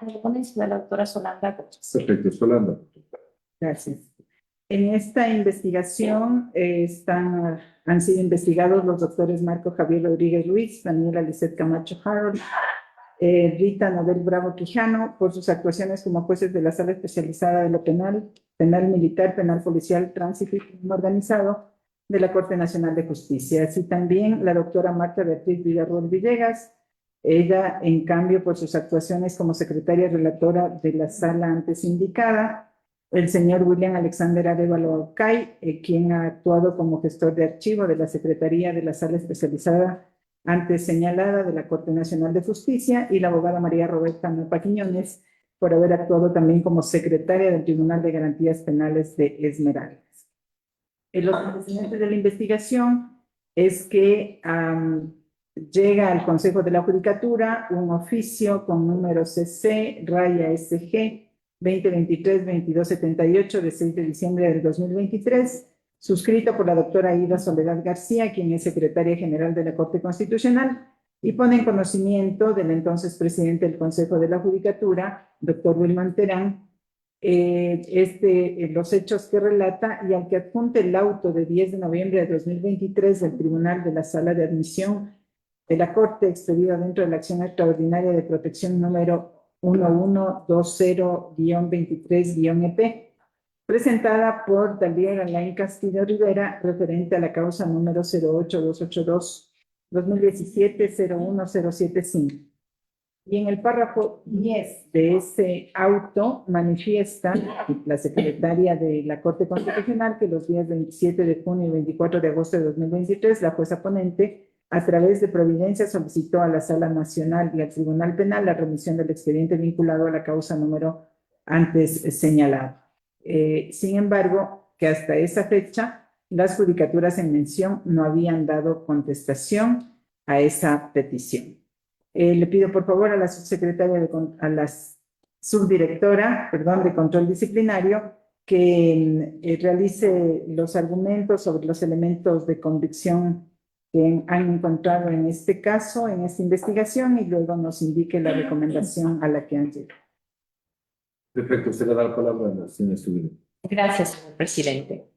de la ponencia de la doctora Solanda Gómez. Perfecto. Solanda. Gracias. En esta investigación han sido investigados los doctores Marco Javier Rodríguez Ruiz, Daniela Lisset Camacho Harold, Rita Nobel Bravo Quijano, por sus actuaciones como jueces de la Sala Especializada de lo Penal, Penal Militar, Penal Policial, Tránsito y Crimen Organizado de la Corte Nacional de Justicia. Así también la doctora Marta Beatriz Villarroel Villegas, ella, en cambio, por sus actuaciones como secretaria relatora de la Sala antes indicada, el señor William Alexander Arevalo Aucay, quien ha actuado como gestor de archivo de la Secretaría de la Sala Especializada antes señalada de la Corte Nacional de Justicia, y la abogada María Roberta Napa Quiñones, por haber actuado también como secretaria del Tribunal de Garantías Penales de Esmeraldas. Los antecedentes de la investigación es que llega al Consejo de la Judicatura un oficio con número CC-SG 2023-2278 de 6 de diciembre del 2023, suscrito por la doctora Aida Soledad García, quien es secretaria general de la Corte Constitucional, y pone en conocimiento del entonces presidente del Consejo de la Judicatura, doctor Wilman Terán, los hechos que relata, y al que adjunte el auto de 10 de noviembre de 2023 del Tribunal de la Sala de Admisión de la Corte, expedida dentro de la acción extraordinaria de protección número 1120-23-EP, presentada por Dalía Alain Castillo Rivera, referente a la causa número 08282-2017-01075. Y en el párrafo 10 de ese auto manifiesta la secretaria de la Corte Constitucional que los días 27 de junio y 24 de agosto de 2023, la jueza ponente, a través de providencia, solicitó a la Sala Nacional y al Tribunal Penal la remisión del expediente vinculado a la causa número antes señalado. Sin embargo, que hasta esa fecha las judicaturas en mención no habían dado contestación a esa petición. Le pido por favor a la subsecretaria, a la subdirectora, de Control Disciplinario, que realice los argumentos sobre los elementos de convicción que han encontrado en este caso, en esta investigación, y luego nos indique la recomendación a la que han llegado. Perfecto. Usted le da la palabra a la señora subdirectora. Gracias, señor presidente.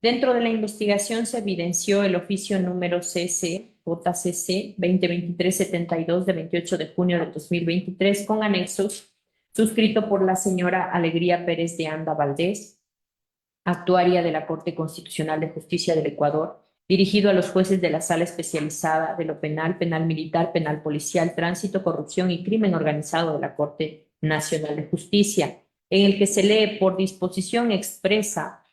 Dentro de la investigación se evidenció el oficio número JCC 2023-72 de 28 de junio de 2023 con anexos, suscrito por la señora Alegría Pérez de Anda Valdés, actuaria de la Corte Constitucional de Justicia del Ecuador, dirigido a los jueces de la Sala Especializada de lo Penal, Penal Militar, Penal Policial, Tránsito, Corrupción y Crimen Organizado de la Corte Nacional de Justicia, en el que se lee por disposición expresa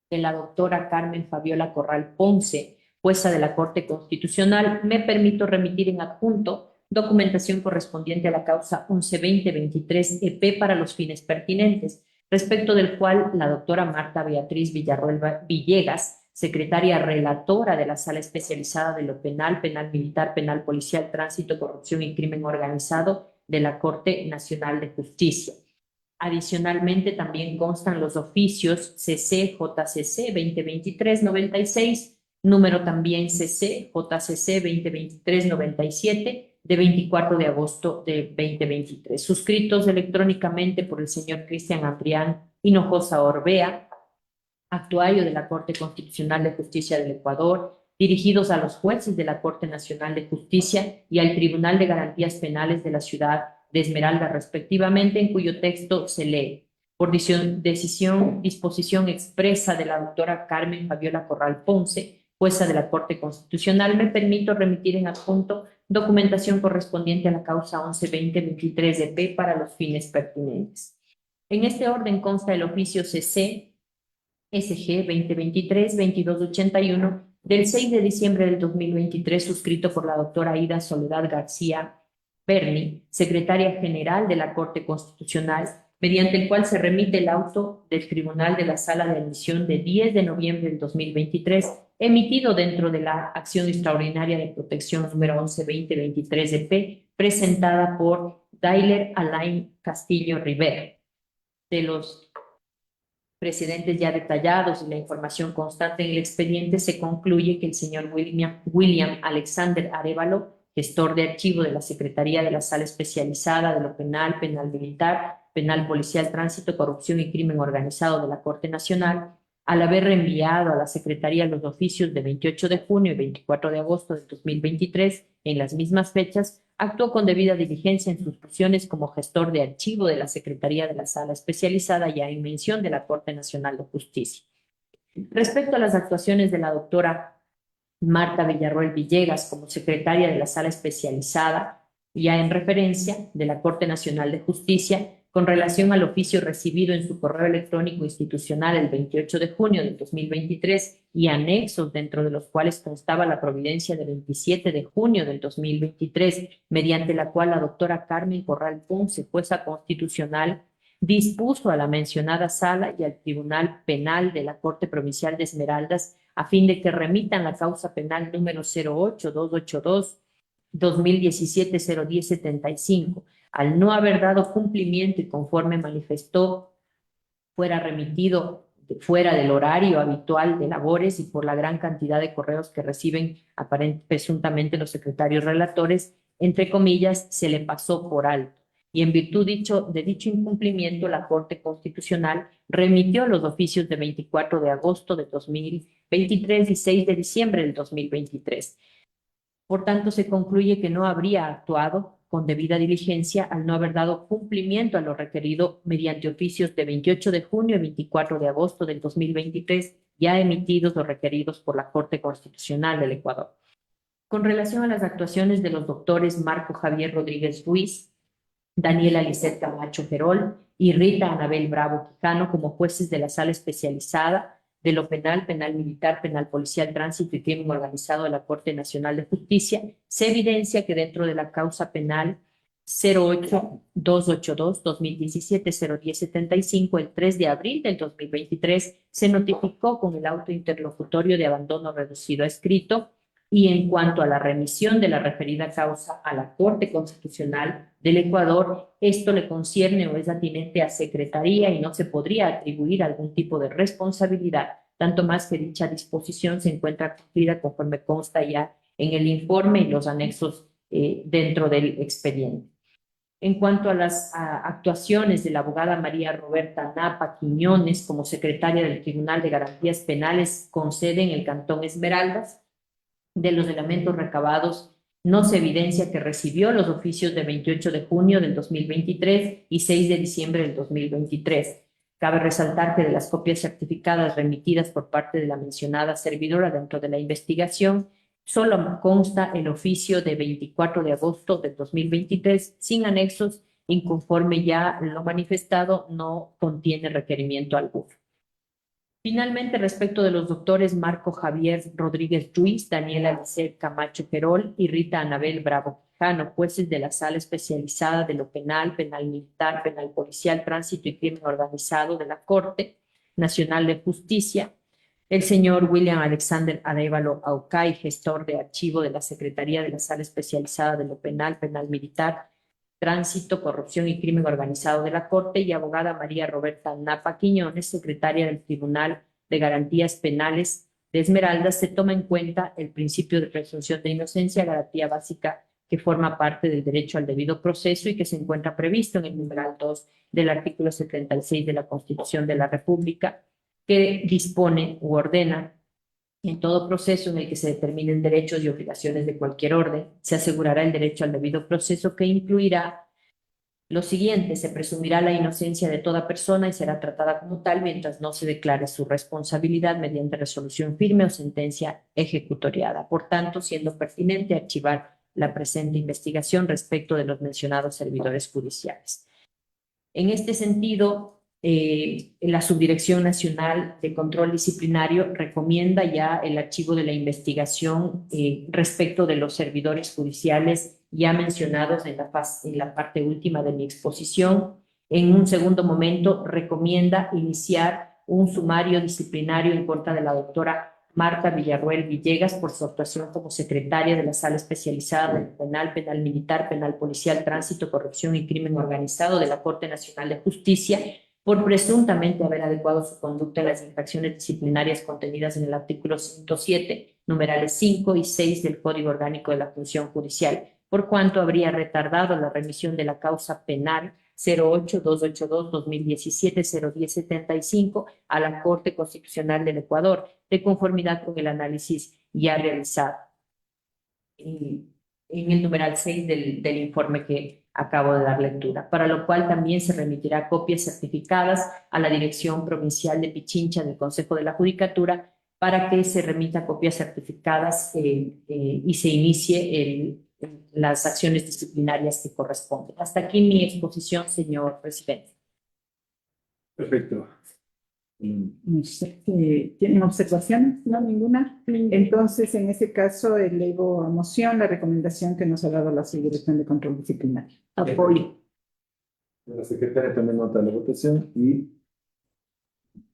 de la doctora Carmen Fabiola Corral Ponce, jueza de la Corte Constitucional, me permito remitir en adjunto documentación correspondiente a la causa 11-2023-EP para los fines pertinentes, respecto del cual la doctora Marta Beatriz Villarroel Villegas, secretaria relatora de la Sala Especializada de lo Penal, Penal Militar, Penal Policial, Tránsito, Corrupción y Crimen Organizado de la Corte Nacional de Justicia. Adicionalmente, también constan los oficios CC-JCC 2023-96, número también CC-JCC 2023-97, de 24 de agosto de 2023, suscritos electrónicamente por el señor Cristian Adrián Hinojosa Orbea, actuario de la Corte Constitucional de Justicia del Ecuador, dirigidos a los jueces de la Corte Nacional de Justicia y al Tribunal de Garantías Penales de la ciudad de Esmeralda, respectivamente, en cuyo texto se lee: por disposición expresa de la doctora Carmen Fabiola Corral Ponce, jueza de la Corte Constitucional, me permito remitir en adjunto documentación correspondiente a la causa 11-2023-EP para los fines pertinentes. En este orden consta el oficio CC SG 2023-2281 del 6 de diciembre del 2023, suscrito por la doctora Ida Soledad García Berni, secretaria general de la Corte Constitucional, mediante el cual se remite el auto del Tribunal de la Sala de Admisión de 10 de noviembre del 2023, emitido dentro de la acción extraordinaria de protección número 11-2023-EP, presentada por Dailer Alain Castillo Rivera. De los precedentes ya detallados y la información constante en el expediente, se concluye que el señor William Alexander Arévalo, gestor de archivo de la Secretaría de la Sala Especializada de lo Penal, Penal Militar, Penal Policial, Tránsito, Corrupción y Crimen Organizado de la Corte Nacional, al haber reenviado a la Secretaría los oficios de 28 de junio y 24 de agosto de 2023 en las mismas fechas, actuó con debida diligencia en sus funciones como gestor de archivo de la Secretaría de la Sala Especializada, ya en mención de la Corte Nacional de Justicia. Respecto a las actuaciones de la doctora Marta Villarroel Villegas como secretaria de la Sala Especializada, ya en referencia de la Corte Nacional de Justicia, con relación al oficio recibido en su correo electrónico institucional el 28 de junio del 2023 y anexos dentro de los cuales constaba la providencia del 27 de junio del 2023, mediante la cual la doctora Carmen Corral Ponce, jueza constitucional, dispuso a la mencionada sala y al Tribunal Penal de la Corte Provincial de Esmeraldas a fin de que remitan la causa penal número 08-282-2017-01075, al no haber dado cumplimiento y conforme manifestó, fuera remitido fuera del horario habitual de labores y por la gran cantidad de correos que reciben presuntamente los secretarios relatores, entre comillas, se le pasó por alto. Y en virtud de dicho incumplimiento, la Corte Constitucional remitió los oficios de 24 de agosto de 2023 y 6 de diciembre del 2023. Por tanto, se concluye que no habría actuado con debida diligencia al no haber dado cumplimiento a lo requerido mediante oficios de 28 de junio y 24 de agosto del 2023, ya emitidos o requeridos por la Corte Constitucional del Ecuador. Con relación a las actuaciones de los doctores Marco Javier Rodríguez Ruiz, Daniela Lisset Camacho Ferol y Rita Anabel Bravo Quijano como jueces de la Sala Especializada de lo Penal, Penal Militar, Penal Policial, Tránsito y Crimen Organizado de la Corte Nacional de Justicia, se evidencia que dentro de la causa penal 08-282-2017-01075, el 3 de abril del 2023, se notificó con el auto interlocutorio de abandono reducido a escrito, y en cuanto a la remisión de la referida causa a la Corte Constitucional del Ecuador, esto le concierne o es atinente a Secretaría y no se podría atribuir algún tipo de responsabilidad, tanto más que dicha disposición se encuentra cumplida conforme consta ya en el informe y los anexos dentro del expediente. En cuanto a las actuaciones de la abogada María Roberta Napa Quiñones como secretaria del Tribunal de Garantías Penales con sede en el Cantón Esmeraldas, de los elementos recabados no se evidencia que recibió los oficios de 28 de junio del 2023 y 6 de diciembre del 2023. Cabe resaltar que de las copias certificadas remitidas por parte de la mencionada servidora dentro de la investigación, solo consta el oficio de 24 de agosto del 2023 sin anexos y conforme ya lo manifestado no contiene requerimiento alguno. Finalmente, respecto de los doctores Marco Javier Rodríguez Ruiz, Daniela Alicer Camacho Querol y Rita Anabel Bravo Quijano, jueces de la Sala Especializada de lo Penal, Penal Militar, Penal Policial, Tránsito y Crimen Organizado de la Corte Nacional de Justicia, el señor William Alexander Arévalo Aucay, gestor de archivo de la Secretaría de la Sala Especializada de lo Penal, Penal Militar, Tránsito, Corrupción y Crimen Organizado de la Corte, y abogada María Roberta Napa Quiñones, secretaria del Tribunal de Garantías Penales de Esmeraldas. Se toma en cuenta el principio de presunción de inocencia, garantía básica que forma parte del derecho al debido proceso y que se encuentra previsto en el numeral 2 del artículo 76 de la Constitución de la República, que dispone u ordena: en todo proceso en el que se determinen derechos y obligaciones de cualquier orden, se asegurará el derecho al debido proceso, que incluirá lo siguiente: se presumirá la inocencia de toda persona y será tratada como tal mientras no se declare su responsabilidad mediante resolución firme o sentencia ejecutoriada. Por tanto, siendo pertinente archivar la presente investigación respecto de los mencionados servidores judiciales. En este sentido, la Subdirección Nacional de Control Disciplinario recomienda ya el archivo de la investigación respecto de los servidores judiciales ya mencionados en la parte última de mi exposición. En un segundo momento, recomienda iniciar un sumario disciplinario en contra de la doctora Marta Villarruel Villegas por su actuación como secretaria de la Sala Especializada de Penal, Penal Militar, Penal Policial, Tránsito, Corrupción y Crimen Organizado de la Corte Nacional de Justicia, por presuntamente haber adecuado su conducta en las infracciones disciplinarias contenidas en el artículo 107, numerales 5 y 6 del Código Orgánico de la Función Judicial, por cuanto habría retardado la remisión de la causa penal 08-282-2017-01075 a la Corte Constitucional del Ecuador, de conformidad con el análisis ya realizado en el numeral 6 del informe que acabo de dar lectura, para lo cual también se remitirá copias certificadas a la Dirección Provincial de Pichincha del Consejo de la Judicatura para que se remita copias certificadas y se inicie las acciones disciplinarias que corresponden. Hasta aquí mi exposición, señor presidente. Perfecto. No sé, ¿tienen observaciones? No, ninguna. Entonces, en ese caso, elevo a moción la recomendación que nos ha dado la Subdirección de Control Disciplinario. Apoyo. La secretaria también nota la votación y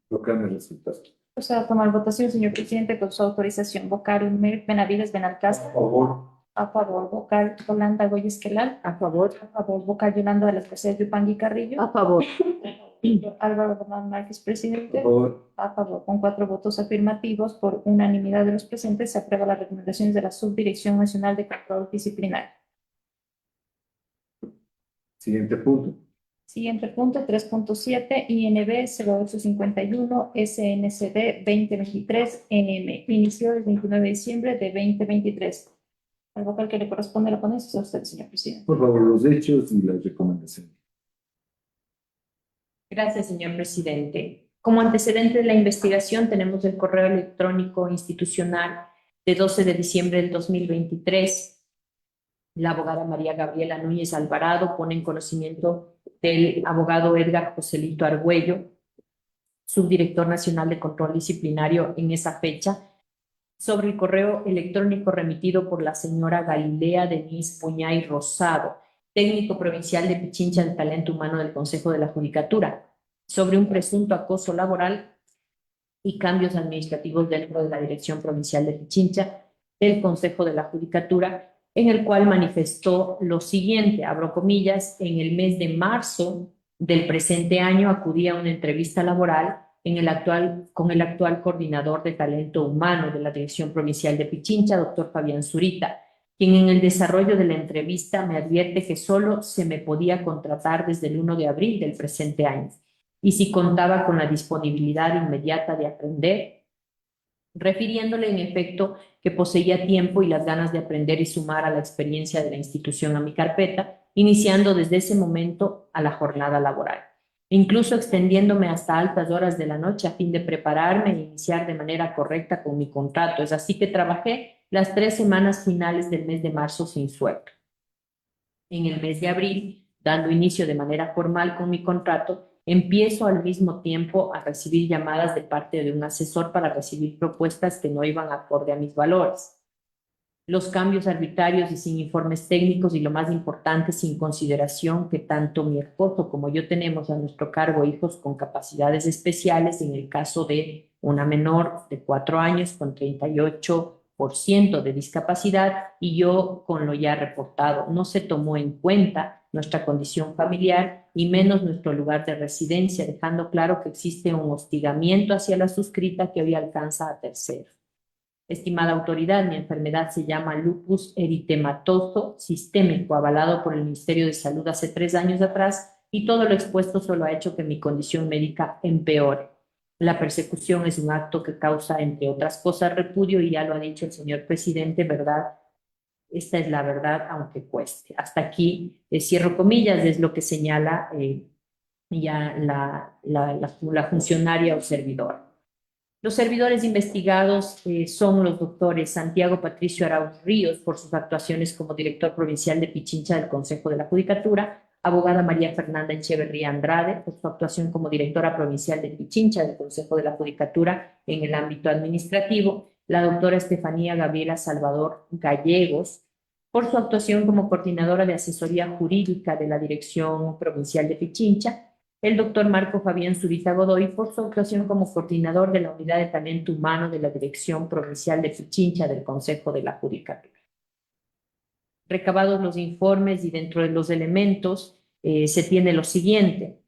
proclama el resultado. Proceda a tomar votación, señor presidente, con su autorización. Vocal Ulmer Benavides Benalcázar. A favor. A favor. Vocal Yolanda Goya Esquelal. A favor. A favor. Vocal Yolanda de las Mercedes Yupangui Carrillo. A favor. Álvaro Bernal Márquez, presidente. Por A favor. Con 4 votos afirmativos, por unanimidad de los presentes, se aprueba las recomendaciones de la Subdirección Nacional de Control Disciplinario. siguiente punto. Siguiente punto, 3.7, INB 0851, SNCD 2023, NM. Inició el 29 de diciembre de 2023. Al vocal que le corresponde la ponencia es a usted, señor presidente. Por favor, los hechos y las recomendaciones. Gracias, señor presidente. Como antecedente de la investigación tenemos el correo electrónico institucional de 12 de diciembre del 2023. La abogada María Gabriela Núñez Alvarado pone en conocimiento del abogado Edgar Joselito Argüello, subdirector nacional de control disciplinario en esa fecha, sobre el correo electrónico remitido por la señora Galilea Denise Puñay Rosado, técnico provincial de Pichincha del Talento Humano del Consejo de la Judicatura, sobre un presunto acoso laboral y cambios administrativos dentro de la Dirección Provincial de Pichincha del Consejo de la Judicatura, en el cual manifestó lo siguiente, abro comillas: en el mes de marzo del presente año acudí a una entrevista laboral con el actual coordinador de talento humano de la Dirección Provincial de Pichincha, doctor Fabián Zurita, quien en el desarrollo de la entrevista me advierte que solo se me podía contratar desde el 1 de abril del presente año, y si contaba con la disponibilidad inmediata de aprender, refiriéndole en efecto que poseía tiempo y las ganas de aprender y sumar a la experiencia de la institución a mi carpeta, iniciando desde ese momento a la jornada laboral, incluso extendiéndome hasta altas horas de la noche a fin de prepararme e iniciar de manera correcta con mi contrato. Es así que trabajé las 3 semanas finales del mes de marzo sin sueldo. En el mes de abril, dando inicio de manera formal con mi contrato, empiezo al mismo tiempo a recibir llamadas de parte de un asesor para recibir propuestas que no iban acorde a mis valores. Los cambios arbitrarios y sin informes técnicos y lo más importante, sin consideración que tanto mi esposo como yo tenemos a nuestro cargo hijos con capacidades especiales, en el caso de una menor de 4 años con 38% de discapacidad y yo con lo ya reportado. No se tomó en cuenta nuestra condición familiar y menos nuestro lugar de residencia, dejando claro que existe un hostigamiento hacia la suscrita que hoy alcanza a terceros. Estimada autoridad, mi enfermedad se llama lupus eritematoso sistémico, avalado por el Ministerio de Salud hace 3 años atrás, y todo lo expuesto solo ha hecho que mi condición médica empeore. La persecución es un acto que causa, entre otras cosas, repudio, y ya lo ha dicho el señor presidente, ¿verdad? Esta es la verdad, aunque cueste. Hasta aquí, cierro comillas, es lo que señala ya la funcionaria o servidora. Los servidores investigados son los doctores Santiago Patricio Arauz Ríos por sus actuaciones como director provincial de Pichincha del Consejo de la Judicatura, abogada María Fernanda Echeverría Andrade por su actuación como directora provincial de Pichincha del Consejo de la Judicatura en el ámbito administrativo, la doctora Estefanía Gabriela Salvador Gallegos por su actuación como coordinadora de asesoría jurídica de la Dirección Provincial de Pichincha, el doctor Marco Fabián Zurita Godoy por su actuación como coordinador de la Unidad de Talento Humano de la Dirección Provincial de Pichincha del Consejo de la Judicatura. Recabados los informes y dentro de los elementos se tiene lo siguiente,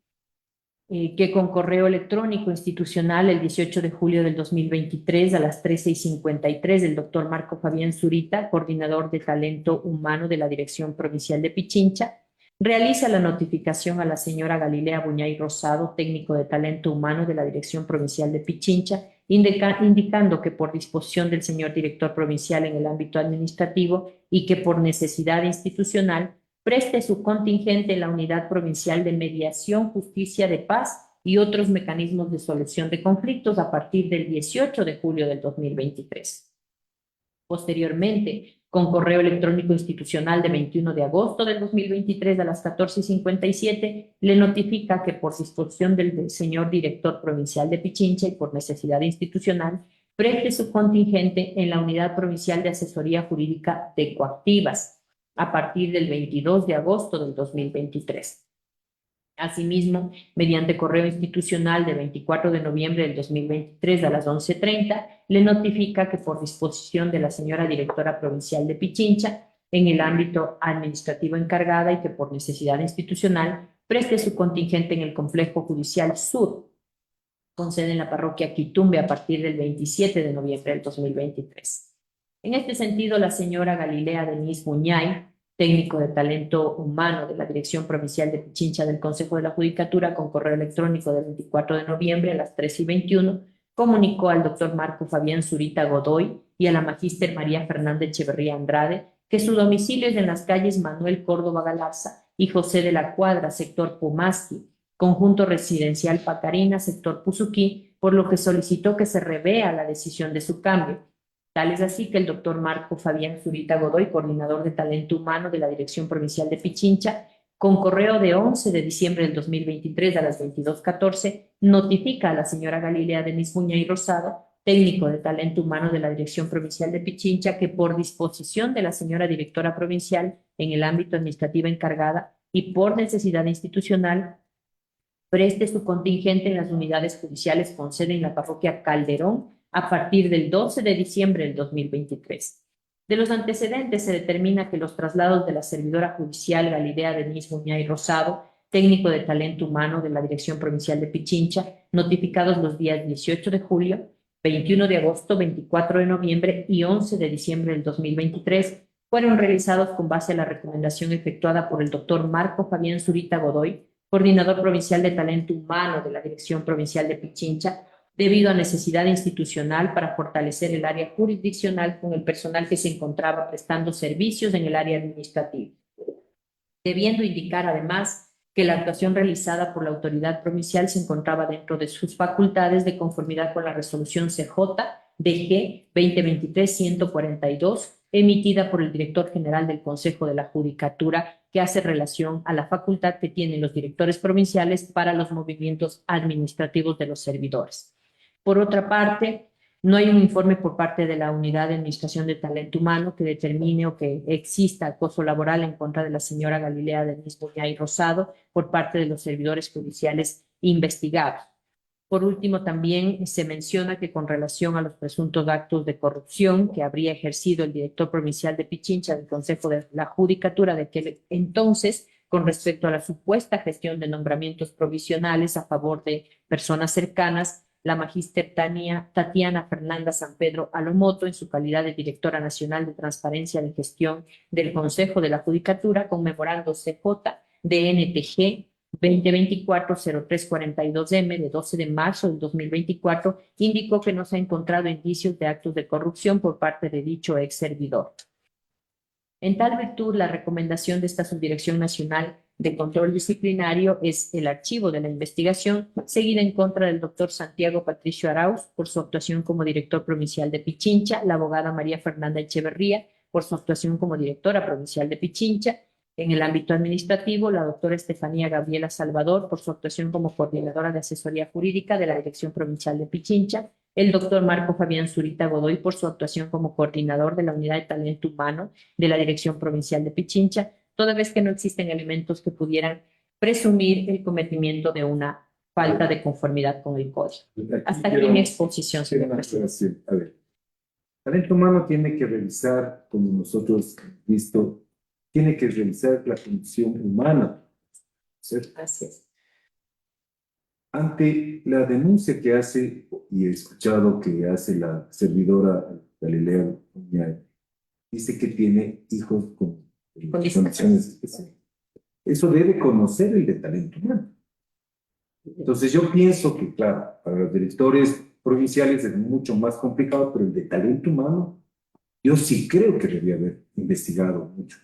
que con correo electrónico institucional el 18 de julio del 2023 a las 13:53 el doctor Marco Fabián Zurita, coordinador de Talento Humano de la Dirección Provincial de Pichincha, realiza la notificación a la señora Galilea Buñay Rosado, técnico de talento humano de la Dirección Provincial de Pichincha, indicando que por disposición del señor director provincial en el ámbito administrativo y que por necesidad institucional preste su contingente en la Unidad Provincial de Mediación, Justicia de Paz y otros mecanismos de solución de conflictos a partir del 18 de julio del 2023. Posteriormente, con correo electrónico institucional de 21 de agosto del 2023 a las 14:57, le notifica que por disposición del señor director provincial de Pichincha y por necesidad institucional, preste su contingente en la Unidad Provincial de Asesoría Jurídica de Coactivas a partir del 22 de agosto del 2023. Asimismo, mediante correo institucional de 24 de noviembre del 2023 a las 11:30, le notifica que por disposición de la señora directora provincial de Pichincha, en el ámbito administrativo encargada y que por necesidad institucional, preste su contingente en el Complejo Judicial Sur, con sede en la parroquia Quitumbe a partir del 27 de noviembre del 2023. En este sentido, la señora Galilea Denise Buñay, técnico de talento humano de la Dirección Provincial de Pichincha del Consejo de la Judicatura, con correo electrónico del 24 de noviembre a las 13:21, comunicó al doctor Marco Fabián Zurita Godoy y a la magíster María Fernanda Echeverría Andrade que su domicilio es en las calles Manuel Córdoba Galarza y José de la Cuadra, sector Pumasqui, conjunto residencial Pacarina, sector Puzuquí, por lo que solicitó que se revea la decisión de su cambio. Tal es así que el doctor Marco Fabián Zurita Godoy, coordinador de talento humano de la Dirección Provincial de Pichincha, con correo de 11 de diciembre del 2023 a las 22:14, notifica a la señora Galilea Denise Buñay Rosado, técnico de talento humano de la Dirección Provincial de Pichincha, que por disposición de la señora directora provincial en el ámbito administrativo encargada y por necesidad institucional, preste su contingente en las unidades judiciales con sede en la parroquia Calderón a partir del 12 de diciembre del 2023. De los antecedentes se determina que los traslados de la servidora judicial Galilea Denise Buñay Rosado, técnico de talento humano de la Dirección Provincial de Pichincha, notificados los días 18 de julio, 21 de agosto, 24 de noviembre y 11 de diciembre del 2023, fueron realizados con base a la recomendación efectuada por el doctor Marco Fabián Zurita Godoy, coordinador provincial de talento humano de la Dirección Provincial de Pichincha, debido a necesidad institucional para fortalecer el área jurisdiccional con el personal que se encontraba prestando servicios en el área administrativa, debiendo indicar además que la actuación realizada por la autoridad provincial se encontraba dentro de sus facultades de conformidad con la resolución CJ DG 2023-142, emitida por el director general del Consejo de la Judicatura, que hace relación a la facultad que tienen los directores provinciales para los movimientos administrativos de los servidores. Por otra parte, no hay un informe por parte de la Unidad de Administración de Talento Humano que determine o que exista acoso laboral en contra de la señora Galilea Denise Boñay Rosado por parte de los servidores judiciales investigados. Por último, también se menciona que con relación a los presuntos actos de corrupción que habría ejercido el director provincial de Pichincha del Consejo de la Judicatura de aquel entonces, con respecto a la supuesta gestión de nombramientos provisionales a favor de personas cercanas, la magíster Tatiana Fernanda San Pedro Alomoto, en su calidad de directora nacional de transparencia de gestión del Consejo de la Judicatura, conmemorando CJ DNTG 2024-0342M de 12 de marzo del 2024, indicó que no se ha encontrado indicios de actos de corrupción por parte de dicho ex servidor. En tal virtud, la recomendación de esta Subdirección Nacional de Control Disciplinario es el archivo de la investigación seguida en contra del doctor Santiago Patricio Arauz por su actuación como director provincial de Pichincha, la abogada María Fernanda Echeverría por su actuación como directora provincial de Pichincha. En el ámbito administrativo, la doctora Estefanía Gabriela Salvador por su actuación como coordinadora de asesoría jurídica de la Dirección Provincial de Pichincha, el doctor Marco Fabián Zurita Godoy por su actuación como coordinador de la Unidad de Talento Humano de la Dirección Provincial de Pichincha, toda vez que no existen elementos que pudieran presumir el cometimiento de una falta de conformidad con el código. Hasta aquí mi exposición, señor presidente. A ver, talento humano tiene que revisar, como nosotros hemos visto, tiene que revisar la condición humana, ¿cierto? Así es. Ante la denuncia que hace, y he escuchado que hace la servidora Galilea Boñay, dice que tiene hijos con condiciones especiales. Eso debe conocer el de talento humano. Entonces yo pienso que, claro, para los directores provinciales es mucho más complicado, pero el de talento humano, yo sí creo que debía haber investigado mucho.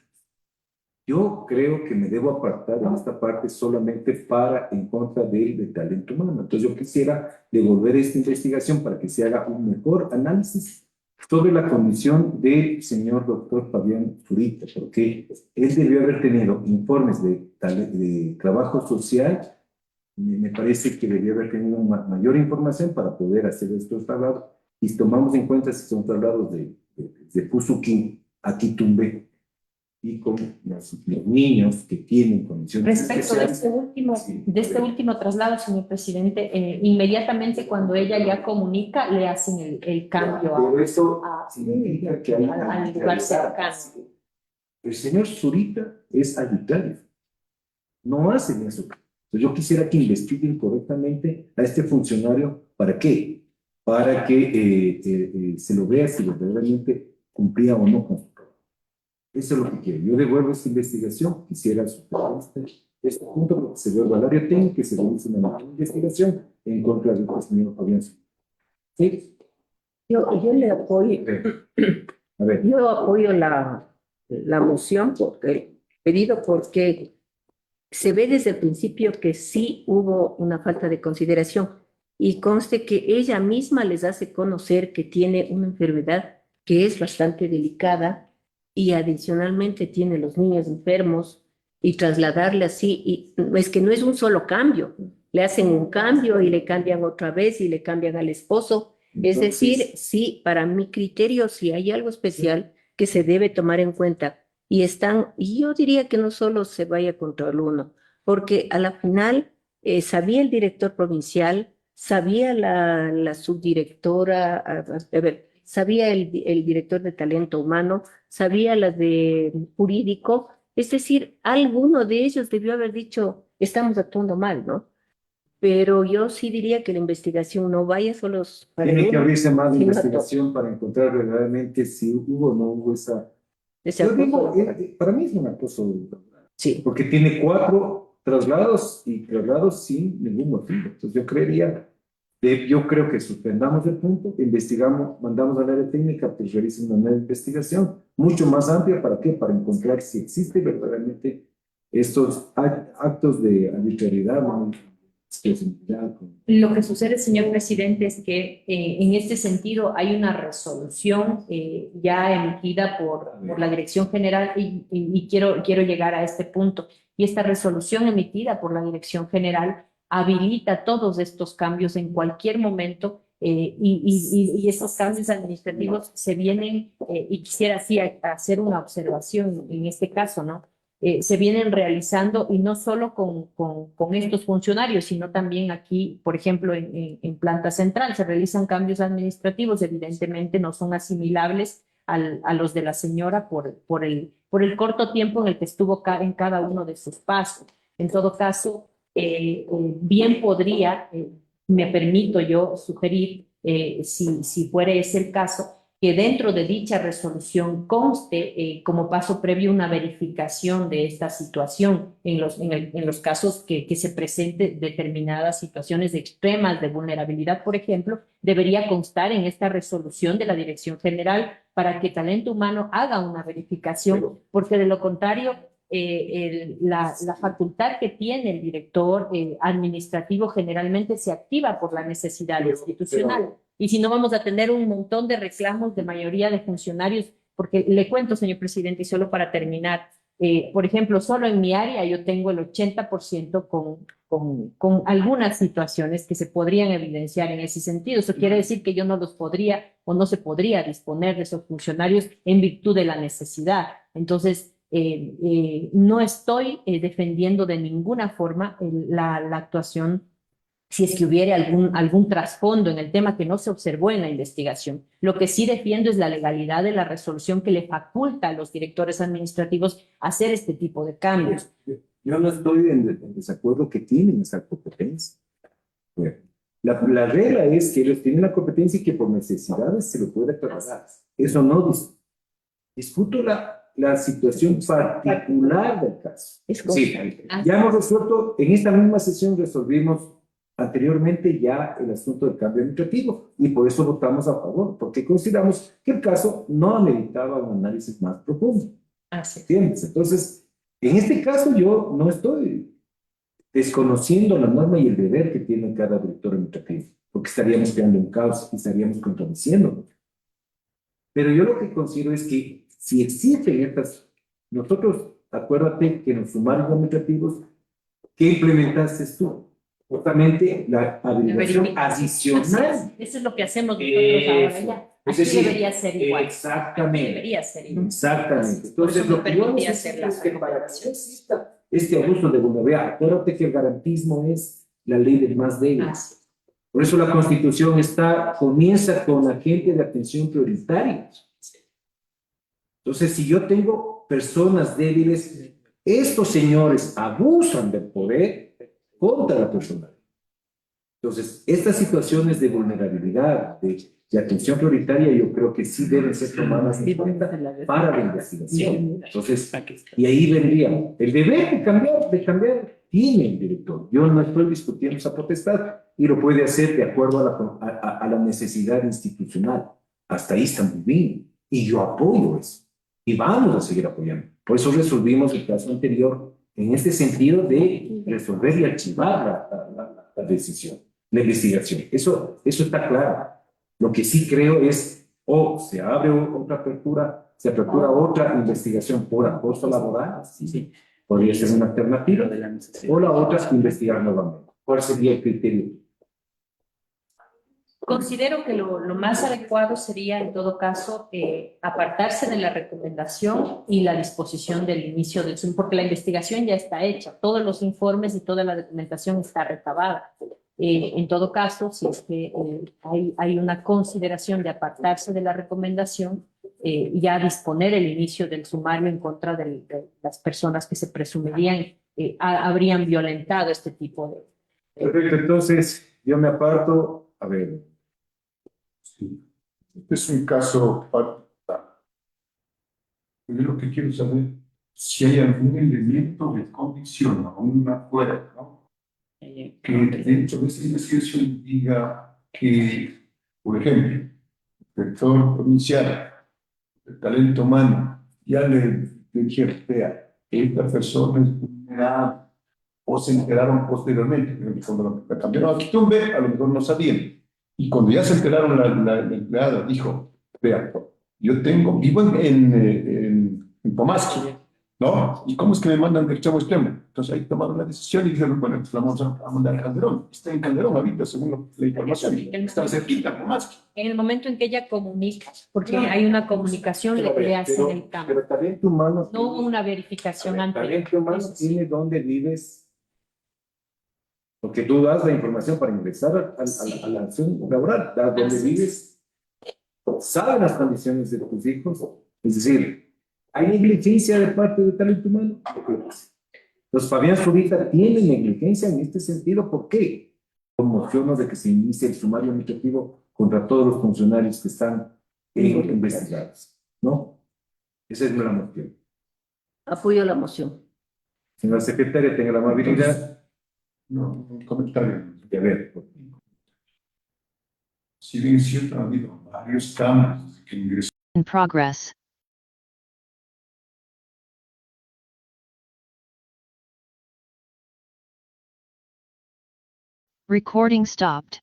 Yo creo que me debo apartar en esta parte solamente para en contra del de talento humano. Entonces yo quisiera devolver esta investigación para que se haga un mejor análisis sobre la condición del señor doctor Fabián Zurita, porque él debió haber tenido informes de trabajo social. Me parece que debió haber tenido una mayor información para poder hacer estos traslados. Y tomamos en cuenta si son traslados de Puzuquí a Quitumbe, y con los niños que tienen condiciones Respecto de especiales. este último traslado, señor presidente, inmediatamente cuando ella ya comunica, le hacen el cambio Pero eso a- significa que hay al lugar cercano. El señor Zurita es arbitrario. No hacen eso. Entonces yo quisiera que investiguen correctamente a este funcionario. ¿Para qué? Para que se lo vea si verdaderamente cumplía o no con su trabajo. Eso es lo que quiero. Yo devuelvo esta investigación. Quisiera superar este punto porque se ve el valario técnico que se realiza una investigación en contra del señor Fabián. ¿Sí? Yo le apoyo, A ver. yo apoyo la moción, porque el pedido, porque se ve desde el principio que sí hubo una falta de consideración y conste que ella misma les hace conocer que tiene una enfermedad que es bastante delicada y adicionalmente tiene los niños enfermos y trasladarle así, y es que no es un solo cambio, le hacen un cambio y le cambian otra vez y le cambian al esposo. Es Entonces, decir, sí, para mi criterio, sí hay algo especial que se debe tomar en cuenta. Y yo diría que no solo se vaya contra el uno, porque a la final sabía el director provincial, sabía la subdirectora, a ver, sabía el director de talento humano, sabía la de jurídico, es decir, alguno de ellos debió haber dicho, estamos actuando mal, ¿no? Pero yo sí diría que la investigación no vaya solo para tiene que uno, abrirse más sino a investigación para encontrar verdaderamente si hubo o no hubo esa. ese Yo digo, acoso. para mí es un acoso, Sí. porque tiene 4 traslados y traslados sin ningún motivo. Entonces yo yo creo que suspendamos el punto, investigamos, mandamos a la área técnica, pues realicen una nueva investigación mucho más amplia. ¿Para qué? Para encontrar si existe verdaderamente estos actos de arbitrariedad, ¿no? Lo que sucede, señor presidente, es que en este sentido hay una resolución ya emitida por la Dirección General y quiero llegar a este punto. Y esta resolución emitida por la Dirección General habilita todos estos cambios en cualquier momento y esos cambios administrativos se vienen, y quisiera así hacer una observación en este caso, ¿no? Se vienen realizando y no solo con estos funcionarios, sino también aquí, por ejemplo, en Planta Central, se realizan cambios administrativos, evidentemente no son asimilables a los de la señora por el corto tiempo en el que estuvo en cada uno de sus pasos. En todo caso, bien podría, me permito yo sugerir, si fuere ese el caso, que dentro de dicha resolución conste como paso previo una verificación de esta situación en los casos que se presenten determinadas situaciones extremas de vulnerabilidad, por ejemplo, debería constar en esta resolución de la Dirección General para que Talento Humano haga una verificación, porque de lo contrario, la facultad que tiene el director administrativo generalmente se activa por la necesidad institucional. Y si no, vamos a tener un montón de reclamos de mayoría de funcionarios, porque le cuento, señor presidente, y solo para terminar, por ejemplo, solo en mi área yo tengo el 80% con algunas situaciones que se podrían evidenciar en ese sentido. Eso quiere decir que yo no los podría o no se podría disponer de esos funcionarios en virtud de la necesidad. Entonces, no estoy defendiendo de ninguna forma la actuación si es que hubiera algún trasfondo en el tema que no se observó en la investigación. Lo que sí defiendo es la legalidad de la resolución que le faculta a los directores administrativos hacer este tipo de cambios. Yo no estoy en desacuerdo que tienen esa competencia. Bueno, la regla es que ellos tienen la competencia y que por necesidades se lo puede trabajar. Eso no discuto la situación particular del caso. Sí, ya hemos resuelto, en esta misma sesión resolvimos anteriormente ya el asunto del cambio administrativo y por eso votamos a favor, porque consideramos que el caso no ameritaba un análisis más profundo. ¿Entiendes? Entonces, en este caso yo no estoy desconociendo la norma y el deber que tiene cada director administrativo, porque estaríamos creando un caos y estaríamos contradiciéndolo. Pero yo lo que considero es que si existen nosotros, acuérdate que en los sumarios administrativos, ¿qué implementaste tú? Justamente la averiguación adicional. Eso es lo que hacemos nosotros ahora ya. Aquí debería ser igual. Exactamente. Debería ser igual. Exactamente. Entonces, lo que yo necesito es que para que no exista este abuso de vulnerabilidad, acuérdate que el garantismo es la ley del más débil. Por eso la Constitución comienza con agente de atención prioritaria. Entonces, si yo tengo personas débiles, estos señores abusan del poder contra la persona. Entonces, estas situaciones de vulnerabilidad, de atención prioritaria, yo creo que sí deben ser tomadas en cuenta para la investigación. Entonces, y ahí vendría el deber de cambiar tiene el director. Yo no estoy discutiendo esa potestad y lo puede hacer de acuerdo a la necesidad institucional. Hasta ahí está muy bien. Y yo apoyo eso. Y vamos a seguir apoyando. Por eso resolvimos el caso anterior en este sentido de resolver y archivar la decisión, la investigación. Eso está claro. Lo que sí creo es, se abre otra apertura, se apertura otra investigación por acoso laboral, sí, podría ser una alternativa, o la otra es investigar nuevamente. ¿Cuál sería el criterio? Considero que lo más adecuado sería, en todo caso, apartarse de la recomendación y la disposición del inicio del Zoom, porque la investigación ya está hecha, todos los informes y toda la documentación está recabada. En todo caso, si es que hay una consideración de apartarse de la recomendación, ya disponer el inicio del sumario en contra de las personas que se presumirían habrían violentado este tipo de... Perfecto, entonces yo me aparto. A ver. Sí. Este es un caso particular. Yo lo que quiero saber si hay algún elemento de convicción, aún afuera, ¿no? Que dentro de esta investigación diga que, por ejemplo, el director provincial de talento humano ya le dijeron, vea, esta persona es vulnerable, o se enteraron posteriormente. Cuando la cambiaron a Quitumbe, a lo mejor no sabían. Y cuando ya se enteraron, la empleada dijo, vea, vivo en Pomasqui, ¿no? ¿Y cómo es que me mandan del Chavo Extremo? Entonces ahí tomaron la decisión y dijeron, bueno, pues la vamos a mandar a Calderón. Está en Calderón ahorita, según la información. Está cerquita, Pomasqui. En el momento en que ella comunica, porque hay una comunicación, le hacen el cambio. Pero talento humano. No hubo una verificación antes. Talento humano tiene dónde vives. Porque tú das la información para ingresar a la acción laboral, das dónde vives, saben las condiciones de tus hijos. Es decir, ¿hay negligencia de parte del talento humano? Los Fabián Zurita tienen negligencia en este sentido. ¿Por qué? Por mociones de que se inicie el sumario administrativo contra todos los funcionarios que están investigados, ¿no? Esa es la moción. Apoyo la moción. Señora secretaria, tenga la amabilidad No, un comentario. de ver. Si bien es cierto, ha habido varios cambios desde que ingresó In progress. Recording stopped.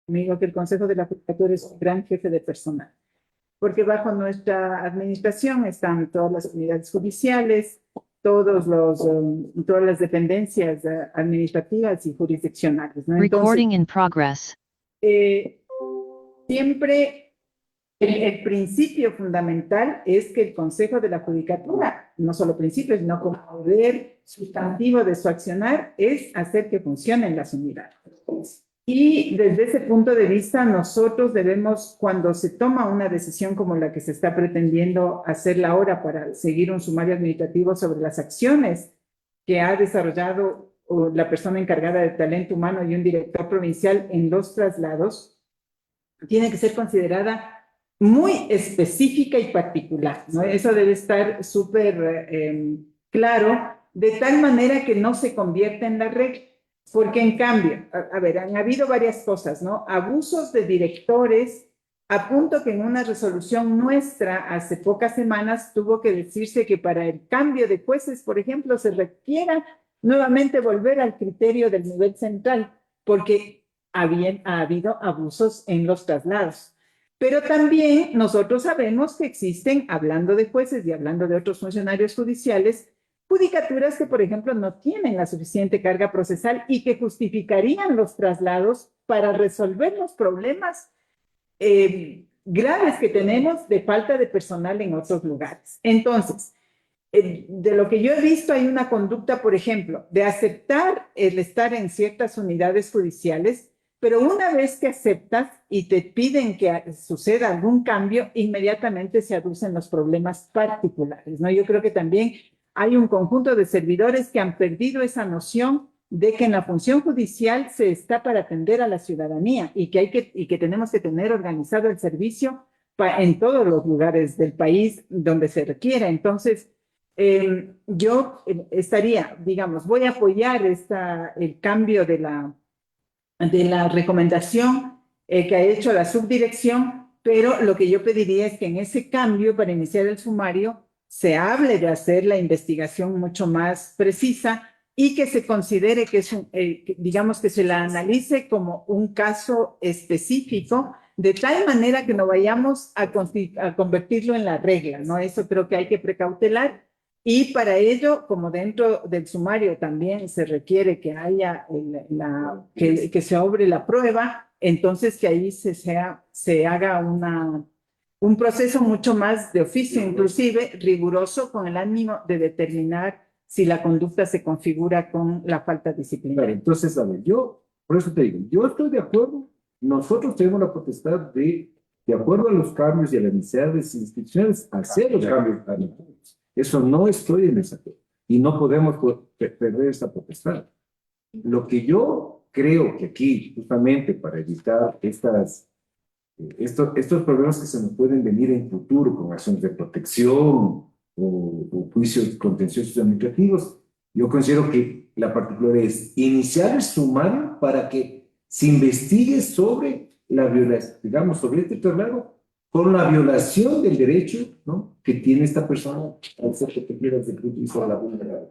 Amigo, que el Consejo de la Judicatura es un gran jefe de personal, porque bajo nuestra administración están todas las unidades judiciales, todas las dependencias administrativas y jurisdiccionales, ¿no? Recording in progress. Siempre el principio fundamental es que el Consejo de la Judicatura, no solo principio, sino como poder sustantivo de su accionar, es hacer que funcionen las unidades. Y desde ese punto de vista, nosotros debemos, cuando se toma una decisión como la que se está pretendiendo hacerla ahora para seguir un sumario administrativo sobre las acciones que ha desarrollado la persona encargada de talento humano y un director provincial en los traslados, tiene que ser considerada muy específica y particular, ¿no? Eso debe estar súper claro, de tal manera que no se convierta en la regla. Porque en cambio, a ver, han habido varias cosas, ¿no? Abusos de directores, a punto que en una resolución nuestra hace pocas semanas tuvo que decirse que para el cambio de jueces, por ejemplo, se requiera nuevamente volver al criterio del nivel central, porque ha habido abusos en los traslados. Pero también nosotros sabemos que existen, hablando de jueces y hablando de otros funcionarios judiciales, judicaturas que, por ejemplo, no tienen la suficiente carga procesal y que justificarían los traslados para resolver los problemas graves que tenemos de falta de personal en otros lugares. Entonces, de lo que yo he visto, hay una conducta, por ejemplo, de aceptar el estar en ciertas unidades judiciales, pero una vez que aceptas y te piden que suceda algún cambio, inmediatamente se aducen los problemas particulares, ¿no? Yo creo que también hay un conjunto de servidores que han perdido esa noción de que en la función judicial se está para atender a la ciudadanía y que tenemos que tener organizado el servicio en todos los lugares del país donde se requiera. Entonces, yo estaría, digamos, voy a apoyar el cambio de la recomendación que ha hecho la subdirección, pero lo que yo pediría es que en ese cambio, para iniciar el sumario, se hable de hacer la investigación mucho más precisa y que se considere que es, digamos, que se la analice como un caso específico, de tal manera que no vayamos a convertirlo en la regla, ¿no? Eso creo que hay que precautelar. Y para ello, como dentro del sumario también se requiere que haya que se obre la prueba, entonces que ahí se haga un proceso mucho más de oficio, inclusive riguroso, con el ánimo de determinar si la conducta se configura con la falta disciplinaria. Entonces, a ver, por eso te digo, yo estoy de acuerdo, nosotros tenemos la potestad de de acuerdo a los cambios y a las necesidades institucionales, hacer los cambios adecuados. Eso no estoy en desacuerdo. Y no podemos perder esta potestad. Lo que yo creo que aquí, justamente para evitar estos problemas que se nos pueden venir en futuro con acciones de protección o juicios contenciosos administrativos, yo considero que la particularidad es iniciar el sumario para que se investigue sobre la violación, digamos, sobre este traslado, con la violación del derecho, ¿no?, que tiene esta persona al ser protegida desde el punto de vista de la vulnerabilidad.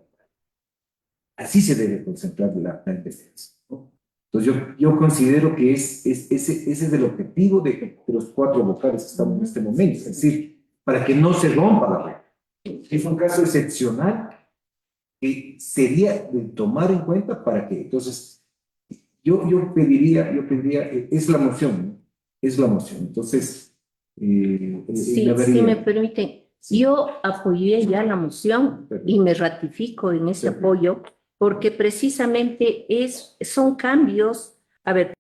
Así se debe concentrar la investigación, ¿no? Entonces yo considero que ese es el objetivo de los 4 vocales que estamos en este momento, es decir, para que no se rompa la regla. Es un caso excepcional que sería de tomar en cuenta para que, entonces, yo pediría, es la moción, ¿no? Es la moción. Entonces, Sí, si me permiten, yo apoyé ya la moción y me ratifico en ese apoyo porque precisamente son cambios. A ver,